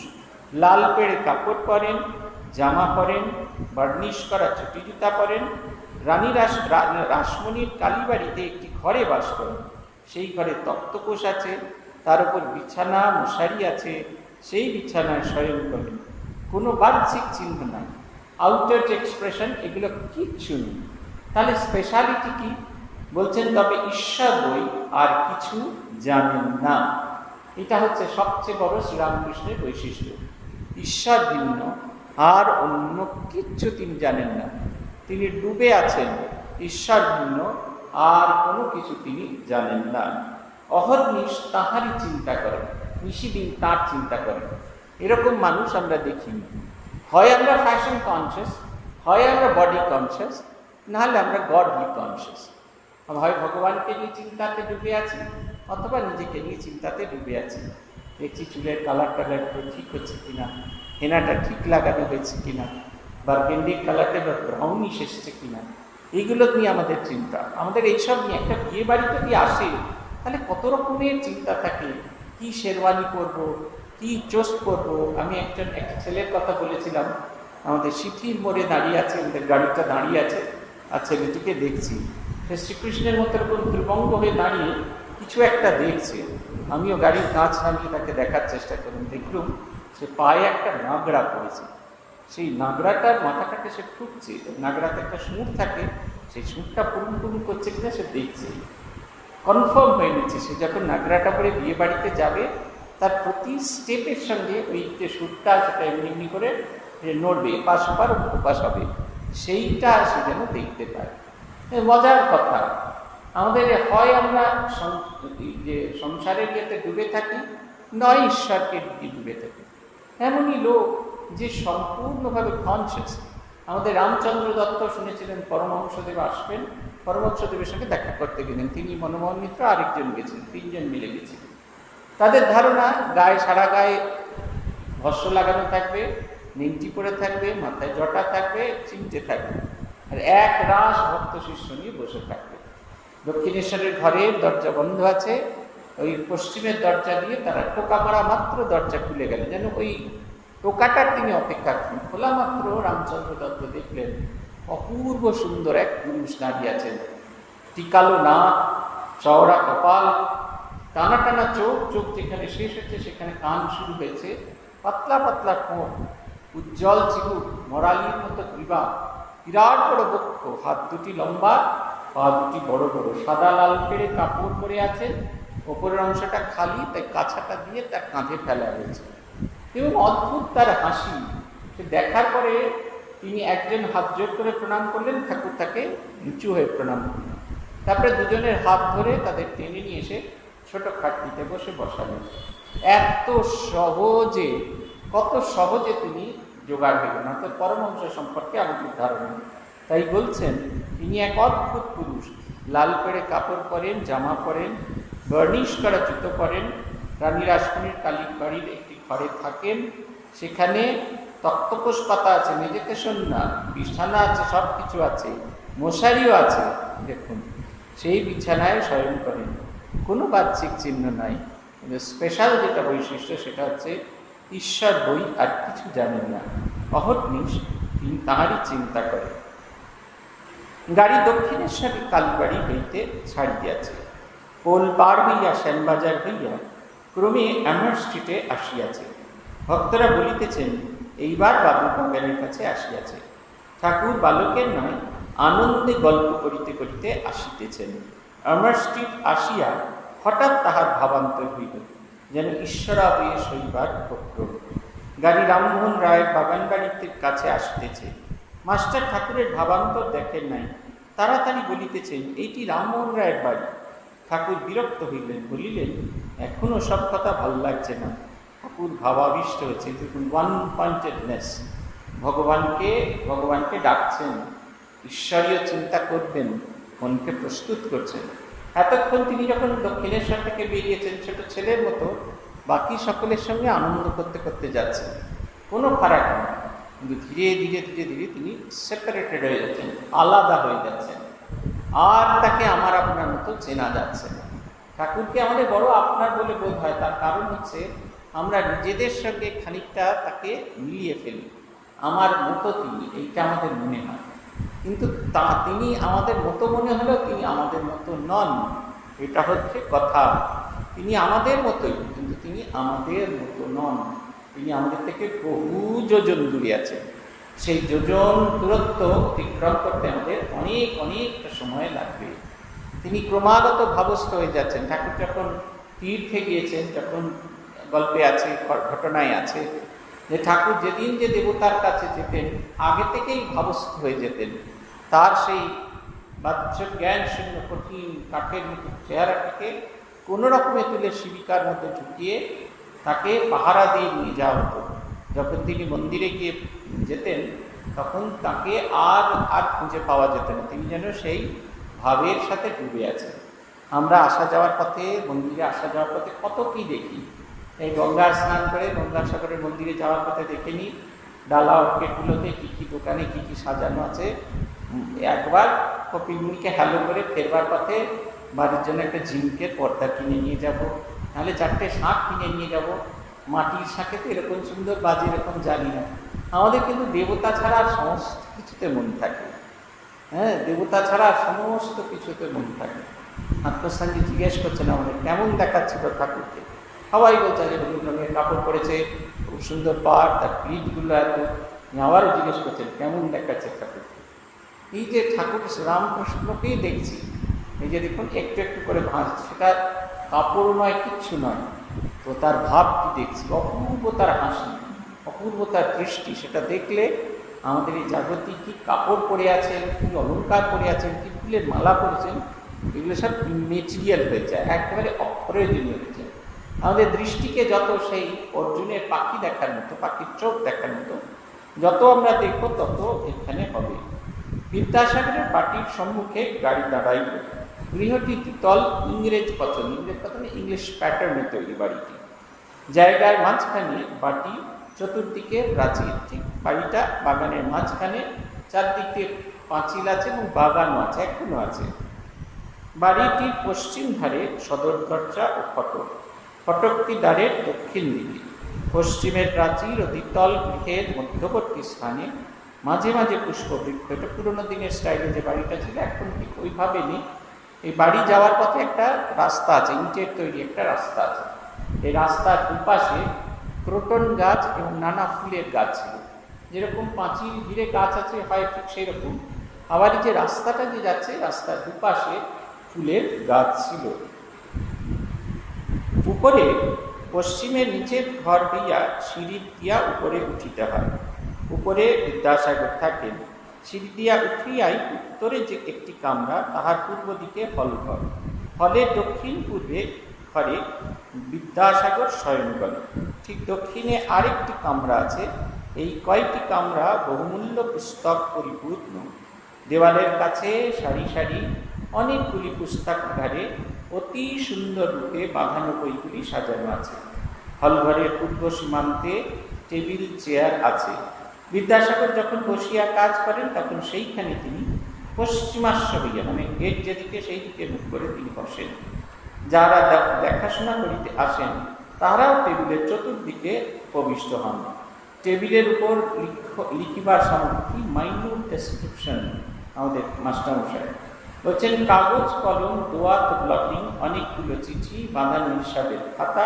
লাল পেড়ে কাপড় পরেন, জামা পরেন, বার্নিশ করা চটি জুতা পরেন। রানী রাসমণির কালীবাড়িতে একটি ঘরে বাস করেন। সেই ঘরে তক্তপোষ আছে, তার উপর বিছানা মশারি আছে, সেই বিছানায় শয়ন করেন। কোনো বাহ্যিক চিহ্ন নাই, আউটার এক্সপ্রেশন এগুলো কিচ্ছু নেই। তাহলে স্পেশালিটি কি? বলছেন, তবে ঈশ্বর বই আর কিছু জানেন না। এটা হচ্ছে সবচেয়ে বড় শ্রীরামকৃষ্ণের বৈশিষ্ট্য। ঈশ্বর ভিন্ন, আর অন্য কিচ্ছু তিনি জানেন না। তিনি ডুবে আছেন, ঈশ্বর ভিন্ন, আর কোনো কিছু তিনি জানেন না। অহর্নিশ তাহারই চিন্তা করেন, নিশিদিন তার চিন্তা করেন। এরকম মানুষ আমরা দেখি। হয় আমরা ফ্যাশন কনসিয়াস, হয় আমরা বডি কনসিয়াস, নাহলে আমরা গডলি কনসিয়াস। হয় ভগবানকে নিয়ে চিন্তাতে ডুবে আছি, অথবা নিজেকে নিয়ে চিন্তাতে ডুবে আছি। দেখছি চুলের কালার ঠিক হচ্ছে কিনা, হেনাটা ঠিক লাগানো হয়েছে কিনা, বা গেন্ডির কালারটা বা ব্রাউনিশ এসছে কিনা, এইগুলো নিয়ে আমাদের চিন্তা। আমাদের এইসব নিয়ে একটা বিয়ে বাড়ি যদি আসে, তাহলে কত রকমের চিন্তা থাকে। কি শেরওয়ানি পরবো, কি চোস পরবো। আমি একটা ছেলের কথা বলেছিলাম, আমাদের সিথির মোড়ে দাঁড়িয়ে আছে, আমাদের গাড়িটা দাঁড়িয়ে আছে, আর ছেলেটিকে দেখছি সে শ্রীকৃষ্ণের মতো এরকম দুর্বঙ্গ হয়ে দাঁড়িয়ে কিছু একটা দেখছে। আমিও গাড়ির কাঁচ নামিয়ে তাকে দেখার চেষ্টা করলাম। দেখলুম সে পায়ে একটা নাগড়া পড়েছে। সেই নাগড়াটার মাথাটাকে সে ঠুকছে। নাগড়াতে একটা সুর থাকে, সেই সুরটা পুরুন পুরুন করছে কিনা সে দেখছে। কনফার্ম হয়ে নিচ্ছে সে যখন নাগড়াটা পরে বিয়ে বাড়িতে যাবে, তার প্রতি স্টেপের সঙ্গে ওই যে সুরটা সেটা এমনি এমনি করে নড়বে, এপাশ ওপার ওপাশ হবে, সেইটা সে যেন দেখতে পায়। মজার কথা, আমাদের হয় আমরা যে সংসারের ইয়েতে ডুবে থাকি, নয় ঈশ্বরকে ডুবে থাকি। এমনই লোক যে সম্পূর্ণভাবে কনসিয়াস। আমাদের রামচন্দ্র দত্ত শুনেছিলেন পরমহংসদেব আসবেন, পরমহংসদেবের সঙ্গে দেখা করতে গেলেন। তিনি, মনমোহন মিত্র, আরেকজন গেছিলেন, তিনজন মিলে গেছিলেন। তাদের ধারণা গায়ে, সারা গায়ে ভস্য লাগানো থাকবে, নিমটি পরে থাকবে, মাথায় জটা থাকবে, চিমটে থাকবে, আর এক রাস ভক্ত শিষ্য নিয়ে বসে থাকবে। দক্ষিণেশ্বরের ঘরের দরজা বন্ধ আছে, ওই পশ্চিমের দরজা দিয়ে তারা টোকা মারা মাত্র দরজা খুলে গেল, যেন ওই টোকাটার তিনি অপেক্ষা করেন। খোলা মাত্র রামচন্দ্র দত্ত দেখলেন অপূর্ব সুন্দর এক পুরুষ দাঁড়িয়ে আছেন। টিকালো নাক, চওড়া কপাল, টানা টানা চোখ, চোখ যেখানে শেষ হচ্ছে সেখানে কান শুরু হয়েছে, পাতলা পাতলা ঠোঁট, উজ্জ্বল চিবুক, মরালির মতো গ্রীবা, বিরাট বড় বক্ষ, হাত দুটি লম্বা, পা দুটি বড় বড়, সাদা লাল পেড়ে কাপড় পরে আছেন, ওপরের অংশটা খালি, তাই কাছাটা দিয়ে তার কাঁধে ফেলা হয়েছে। এবং অদ্ভুত তার হাসি। সে দেখার পরে তিনি একজন হাত জোর করে প্রণাম করলেন, ঠাকুর তাকে নিচু হয়ে প্রণাম করলেন। তারপরে দুজনের হাত ধরে তাদের টেনে নিয়ে এসে ছোট খাটনিতে বসে বসালেন। এত সহজে, কত সহজে তিনি জোগাড় হইলেন, অর্থাৎ পরমহংস সম্পর্কে আমাদের ধারণা। তাই বলছেন তিনি এক অদ্ভুত পুরুষ। লাল পেড়ে কাপড় পরেন, জামা পরেন, বার্নিশ করা জুতো পরেন, রানী রাসমণির কালীর বাড়ির একটি ঘরে থাকেন। সেখানে তক্তপোষ পাতা আছে, মেডিটেশন না, বিছানা আছে, সব কিছু আছে, মশারিও আছে। দেখুন, সেই বিছানায় শয়ন করেন, কোনো বাহ্যিক চিহ্ন নাই। কিন্তু স্পেশাল যেটা বৈশিষ্ট্য সেটা হচ্ছে ঈশ্বর বই আর কিছু জানেন না। অহর্নিশ তিনি তাহারই চিন্তা করেন। গাড়ি দক্ষিণেশ্বরী কালীবাড়ি হইতে ছাড়িয়াছে, পোল পার হইয়া শ্যামবাজার হইয়া ক্রমে অ্যামার স্ট্রিটে আসিয়াছে। ভক্তরা বলিতেছেন এইবার বাবু বাগানের কাছে আসিয়াছে। ঠাকুর বালকের নয়, আনন্দে গল্প করিতে করিতে আসিতেছেন। অ্যামার স্ট্রিট আসিয়া হঠাৎ তাহার ভাবান্তর হইল, যেন ঈশ্বরাবেশ হইবার উপক্রম। গাড়ি রামমোহন রায়ের বাগান বাড়িতে কাছে আসিতেছে। মাস্টার ঠাকুরের ভাবান্তর দেখেন নাই, তাড়াতাড়ি বলিতেছেন এইটি রামমোহন রায়ের বাড়ি। ঠাকুর বিরক্ত হইলেন, বলিলেন এখনো সব কথা ভাল লাগছে না। ঠাকুর ভাবাবিষ্ট হয়েছে। দেখুন, ওয়ান পয়েন্টেডনেস। ভগবানকে ডাকছেন, ঈশ্বরীয় চিন্তা করবেন, মনকে প্রস্তুত করছেন। এতক্ষণ তিনি যখন দক্ষিণেশ্বর থেকে বেরিয়েছেন ছোট ছেলের মতো বাকি সকলের সঙ্গে আনন্দ করতে করতে যাচ্ছেন, কোনো ফারাক নেই। কিন্তু ধীরে ধীরে ধীরে ধীরে তিনি সেপারেটেড হয়ে যাচ্ছেন, আলাদা হয়ে যাচ্ছেন, আর তাকে আমার আপনার মতো চেনা যাচ্ছে না। ঠাকুরকে আমাদের বড় আপনার বলে বোধ হয়, তার কারণ হচ্ছে আমরা নিজেদের সঙ্গে খানিকটা তাকে মিলিয়ে ফেলি। আমার মতো তিনি, এইটা আমাদের মনে হয়, কিন্তু তিনি আমাদের মতো মনে হলেও তিনি আমাদের মতো নন। এটা হচ্ছে কথা। তিনি আমাদের মতোই, কিন্তু তিনি আমাদের মতো নন। তিনি আমাদের থেকে বহু যোজন দূরে আছেন। সেই যোজন দূরত্ব অতিক্রম করতে আমাদের অনেকটা সময় লাগবে। তিনি ক্রমাগত ভাবস্থ হয়ে যাচ্ছেন। ঠাকুর যখন তীর্থে গিয়েছেন, যখন গল্পে আছে, ঘটনায় আছে, যে ঠাকুর যেদিন যে দেবতার কাছে যেতেন আগে থেকেই ভাবস্থ হয়ে যেতেন, তার সেই বাহ্য জ্ঞান শূন্য কঠিন কাঠের মতো চেহারাটাকে কোনো রকমে তুলে শিবিকার মধ্যে ঢুকিয়ে তাকে পাহারা দিয়ে নিয়ে যাওয়া হতো। যখন তিনি মন্দিরে গিয়ে যেতেন তখন তাকে আর আর খুঁজে পাওয়া যেত না, তিনি যেন সেই ভাবের সাথে ডুবে আছেন। আমরা আসা যাওয়ার পথে, মন্দিরে আসা যাওয়ার পথে কত কি দেখি। এই গঙ্গার স্নান করে গঙ্গাসাগরের মন্দিরে যাওয়ার পথে দেখে নিই ডালা অর্কেটগুলোতে কী কী দোকানে কী কী সাজানো আছে। একবার কপিলমুনিকে হ্যালো করে ফেরবার পথে বাড়ির জন্য একটা ঝিমকের পর্দা কিনে নিয়ে যাব, নাহলে 4টে শাঁখ কিনে নিয়ে যাব। মাটির শাঁখে তো এরকম সুন্দর বাজে এরকম জানি না। আমাদের কিন্তু দেবতা ছাড়া সমস্ত কিছুতে মন থাকে। হ্যাঁ, দেবতা ছাড়া সমস্ত কিছুতে মন থাকে। আত্মস্থানজি জিজ্ঞেস করছেন আমাদের কেমন দেখাচ্ছিল ঠাকুরকে। সবাই বলছে যে হলুদ রঙের কাপড় পরেছে, খুব সুন্দর পাড়, তার পিঠগুলো এত। আবারও জিজ্ঞেস করছেন কেমন দেখাচ্ছে ঠাকুরকে। এই যে ঠাকুর রামকৃষ্ণকেই দেখছি, এই যে দেখুন একটু একটু করে ভাঁজ, সেটা কাপড় নয়, কিচ্ছু নয়, তো তার ভাবটি দেখছি। অপূর্ব তার হাসি, অপূর্ব তার দৃষ্টি, সেটা দেখলে আমাদের এই জাগতিক কী কাপড় পরে আছেন, কী অলঙ্কার পরে আছেন, কী ফুলের মালা পরেছেন, এগুলো সব মেটেরিয়াল হয়ে যায়, একেবারে অপ্রয়োজনীয় হয়ে যায়। আমাদের দৃষ্টিকে যত সেই অর্জুনের পাখি দেখার মতো, পাখির চোখ দেখার মতো যত আমরা দেখব তত এখানে হবে। বিদ্যাসাগরের বাটির সম্মুখে গাড়ি দাঁড়াইল। গৃহটি দ্বিতল, ইংরেজ পছন্দ, ইংলিশ প্যাটার্নে তৈরি বাড়িটি। জায়গার মাঝখানে বাটি, চতুর্দিকে প্রাচীর। ঠিক বাড়িটা বাগানের মাঝখানে, চারদিকে পাঁচিল আছে এবং বাগানও আছে, এখনো আছে। বাড়িটির পশ্চিম ধারে সদর দরজা ও ফটক, ফটকটি দ্বারের দক্ষিণ দিকে। পশ্চিমের প্রাচীর ও দ্বিতল গৃহের মধ্যবর্তী স্থানে মাঝে মাঝে পুষ্পবৃক্ষ। এটা পুরোনো দিনের স্টাইলে যে বাড়িটা ছিল, এখন ঠিক ওইভাবে নেই। এই বাড়ি যাওয়ার পথে একটা রাস্তা আছে, ইটের তৈরি একটা রাস্তা আছে। এই রাস্তার দুপাশে ক্রোটন গাছ এবং নানা ফুলের গাছ ছিল। যেরকম পাঁচিল ঘিরে গাছ আছে হয় ঠিক সেই রকম। আবার এই যে রাস্তাটা যে যাচ্ছে, রাস্তার দুপাশে ফুলের গাছ ছিল। উপরে পশ্চিমের নিচের ঘর হইয়া সিঁড়ি দিয়া উপরে উঠিতে হয়। উপরে বিদ্যাসাগর থাকেন। সিঁড়ি দিয়া উঠিয়াই উত্তরে যে একটি কামরা, তাহার পূর্ব দিকে হলঘর। হলের দক্ষিণ পূর্বে ঘরে বিদ্যাসাগর শয়নগণ। ঠিক দক্ষিণে আরেকটি কামরা আছে। এই কয়টি কামরা বহুমূল্য পুস্তক পরিপূর্ণ। দেওয়ালের কাছে সারি সারি অনেকগুলি পুস্তকাগারে অতি সুন্দর রূপে বাঁধানো বইগুলি সাজানো আছে। হলঘরের পূর্ব সীমান্তে টেবিল চেয়ার আছে। বিদ্যাসাগর যখন বসিয়া কাজ করেন তখন সেইখানে তিনি পশ্চিমাশ্ব হইয়া, মানে গেট যেদিকে সেই দিকে মুখ করে তিনি বসেন। যারা দেখাশোনা করিতে আসেন তাহারাও টেবিলের চতুর্দিকে প্রবিষ্ট হন। টেবিলের উপর লিখিবার সামগ্রী, মাইনিউট ডেসক্রিপশন। আমাদের মাস্টারমশাই বলছেন কাগজ, কলম, দোয়াত, ব্লটিং, অনেকগুলো চিঠি, বাঁধানো হিসাবের খাতা,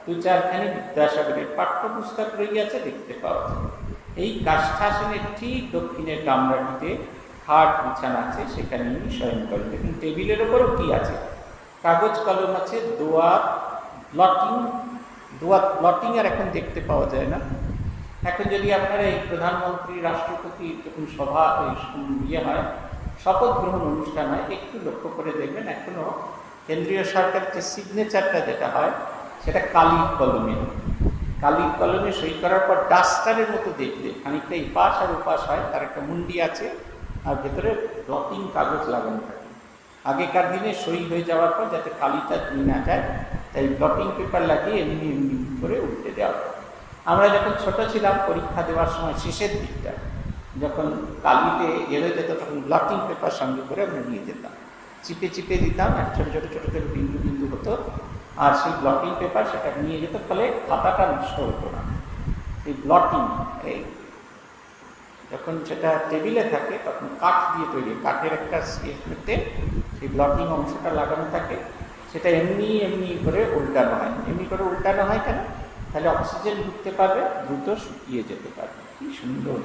2-4খানি বিদ্যাসাগরের পাঠ্যপুস্তক রইয়াছে দেখতে পাওয়া যায়। এই কাষ্ঠাসনের ঠিক দক্ষিণের কামরাটিতে খাট বিছানা আছে, সেখানে উনি শয়ন করেন। দেখুন টেবিলের ওপরও কি আছে, কাগজ কলম আছে, দোয়াত, ব্লটিং। দোয়াত ব্লটিং আর এখন দেখতে পাওয়া যায় না। এখন যদি আপনারা এই প্রধানমন্ত্রী, রাষ্ট্রপতি যখন সভা ইয়ে হয়, শপথ গ্রহণ অনুষ্ঠান হয়, একটু লক্ষ্য করে দেখবেন এখনও কেন্দ্রীয় সরকারের যে সিগনেচারটা যেটা হয় সেটা কালির কলমে। কালির কলমে সই করার পর ডাস্টারের মতো দেখতে, খানিকটা এপাশ আর ওপাশ হয়, তার একটা মুন্ডি আছে আর ভেতরে ব্লটিং কাগজ লাগানো থাকে। আগেকার দিনে সই হয়ে যাওয়ার পর যাতে কালিটা ধুয়ে না যায়, তাই ব্লটিং পেপার লাগিয়ে এমনি এমনি করে উল্টে দেওয়া হয়। আমরা যখন ছোট ছিলাম, পরীক্ষা দেওয়ার সময় শেষের দিকটা যখন কালিতে হয়ে যেত, তখন ব্লটিং পেপার সঙ্গে করে আমরা নিয়ে যেতাম, চিপে চিপে দিতাম, আর ছোটো ছোটো ছোটো ছোটো বিন্দু বিন্দু হতো, আর সেই ব্লটিং পেপার সেটা নিয়ে যেত, ফলে খাতাটা নষ্ট হতো না। এই ব্লটিং এই যখন সেটা টেবিলে থাকে তখন কাঠ দিয়ে তৈরি, কাঠের একটা স্কেচতে সেই ব্লটিং অংশটা লাগানো থাকে, সেটা এমনি এমনি করে উল্টানো হয়। এমনি করে উল্টানো হয় কেন? তাহলে অক্সিজেন ঢুকতে পারবে, দ্রুত শুকিয়ে যেতে পারবে। কি সুন্দর!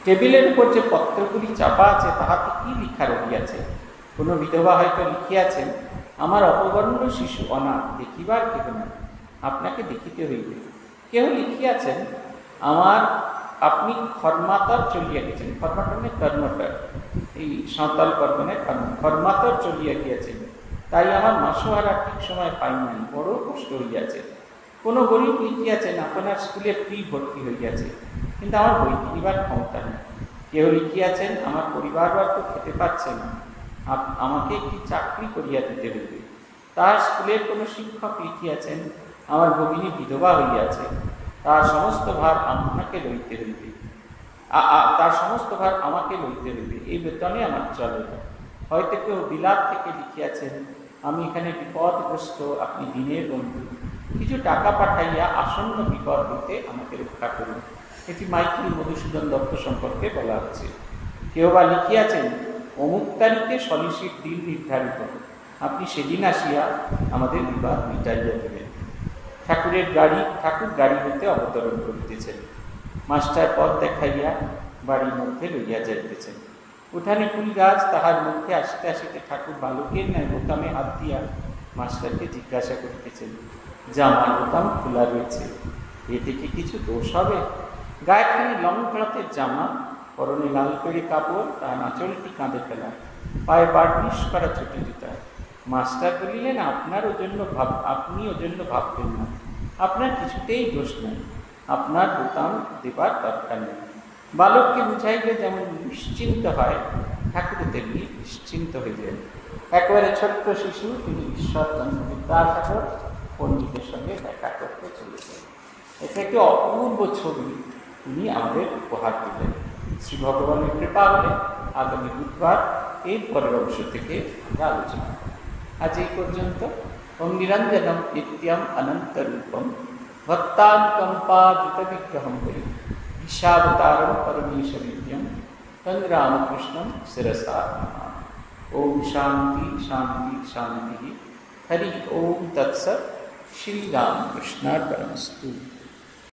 টেবিলের উপর যে পত্রগুলি চাপা আছে তাহাতে কি লিখা রহিয়াছে? কোনো বিধবা হয়তো লিখিয়াছেন, আমার অপবর্ণ শিশু অনাথ, দেখিবার কেহ না, আপনাকে দেখিতে হইবে। কেহ লিখিয়াছেন, আপনি খরমাতর চলিয়া গেছেন, খরমাতর মানে কর্মটার, এই সাঁওতাল পর্বনের খরমাতর চলিয়া গিয়েছেন, তাই আমার মাসোহারা ঠিক সময় পাই নাই, বড় কষ্ট হইয়াছে। কোনো গরিব লিখিয়াছেন আপনার স্কুলে ফ্রি ভর্তি হইয়াছে, কিন্তু আমার বই কিনিবার ক্ষমতা নেই। কেউ লিখিয়াছেন আমার পরিবারবর্গ খেতে পাচ্ছে না, আমাকে একটি চাকরি করিয়া দিতে হইবে। তার স্কুলের কোনো শিক্ষক লিখিয়াছেন আমার ভগিনী বিধবা হইয়াছে, তার সমস্ত ভার আপনাকে লইতে হইবে, তার সমস্ত ভার আমাকে লইতে হইবে, এই বেতনে আমার চলে না। হয়তো কেউ বিলাত থেকে লিখিয়াছেন আমি এখানে বিপদগ্রস্ত, আপনি দিনের বন্ধু, কিছু টাকা পাঠাইয়া আসন্ন বিপদ হইতে আমাকে রক্ষা করুন। এটি মাইকেল মধুসূদন দত্ত সম্পর্কে বলা হচ্ছে। কেউ বা লিখিয়াছেন অমুক তারিখে সলিসিট দিন নির্ধারিত, আপনি সেদিন আসিয়া আমাদের বিবাদ মিটাইয়া দেবেন। ঠাকুর গাড়ি হইতে অবতরণ করিতেছেন, মাস্টার পথ দেখাইয়া বাড়ির মধ্যে লইয়া যাইতেছেন। উঠানে ফুল গাছ, তাহার মধ্যে আসিতে আসিতে ঠাকুর বালকের ন্যায় বোতামে হাত দিয়া মাস্টারকে জিজ্ঞাসা করিতেছেন, জামার বোতাম খোলা রয়েছে, এতে কি কিছু দোষ হবে? গায়েখানি লং ক্লথের জামা, পরনে লাল করে কাপড়, তার আঁচলটি কাঁধে ফেলা, পায়ে বার্নিশ করা ছোট জুতা। মাস্টার বলিলেন আপনি ও জন্য ভাববেন না, আপনার কিছুতেই দোষ নেই, আপনার বোতাম দেবার দরকার নেই। বালককে বুঝাইলে যেমন নিশ্চিন্ত হয়, ঠাকুর তেমনি নিশ্চিন্ত হইলেন। একেবারে ছোট্ট শিশু তিনি ঈশ্বরচন্দ্র বিদ্যাসাগর পণ্ডিতের সঙ্গে দেখা করতে চলেছেন। এটা একটি অপূর্ব ছবি তিনি আমাদের উপহার দিলেন। শ্রী ভগবানের কৃপা হলে আগামী বুধবার এই পরের অংশ থেকে আমরা আলোচনা করি। আজ এই পর্যন্ত। ওম নিরঞ্জনম নিত্যম অনন্তরূপম ভক্তানুকম্পাযুত বিগ্রহম করি ঈশাবতারম পরমেশ্বরীয়ম তং রামকৃষ্ণম শিরসা নমামি। ওম শান্তি শান্তি শান্তি। হরি ওম তৎসৎ। শ্রী রামকৃষ্ণার্পণমস্তু।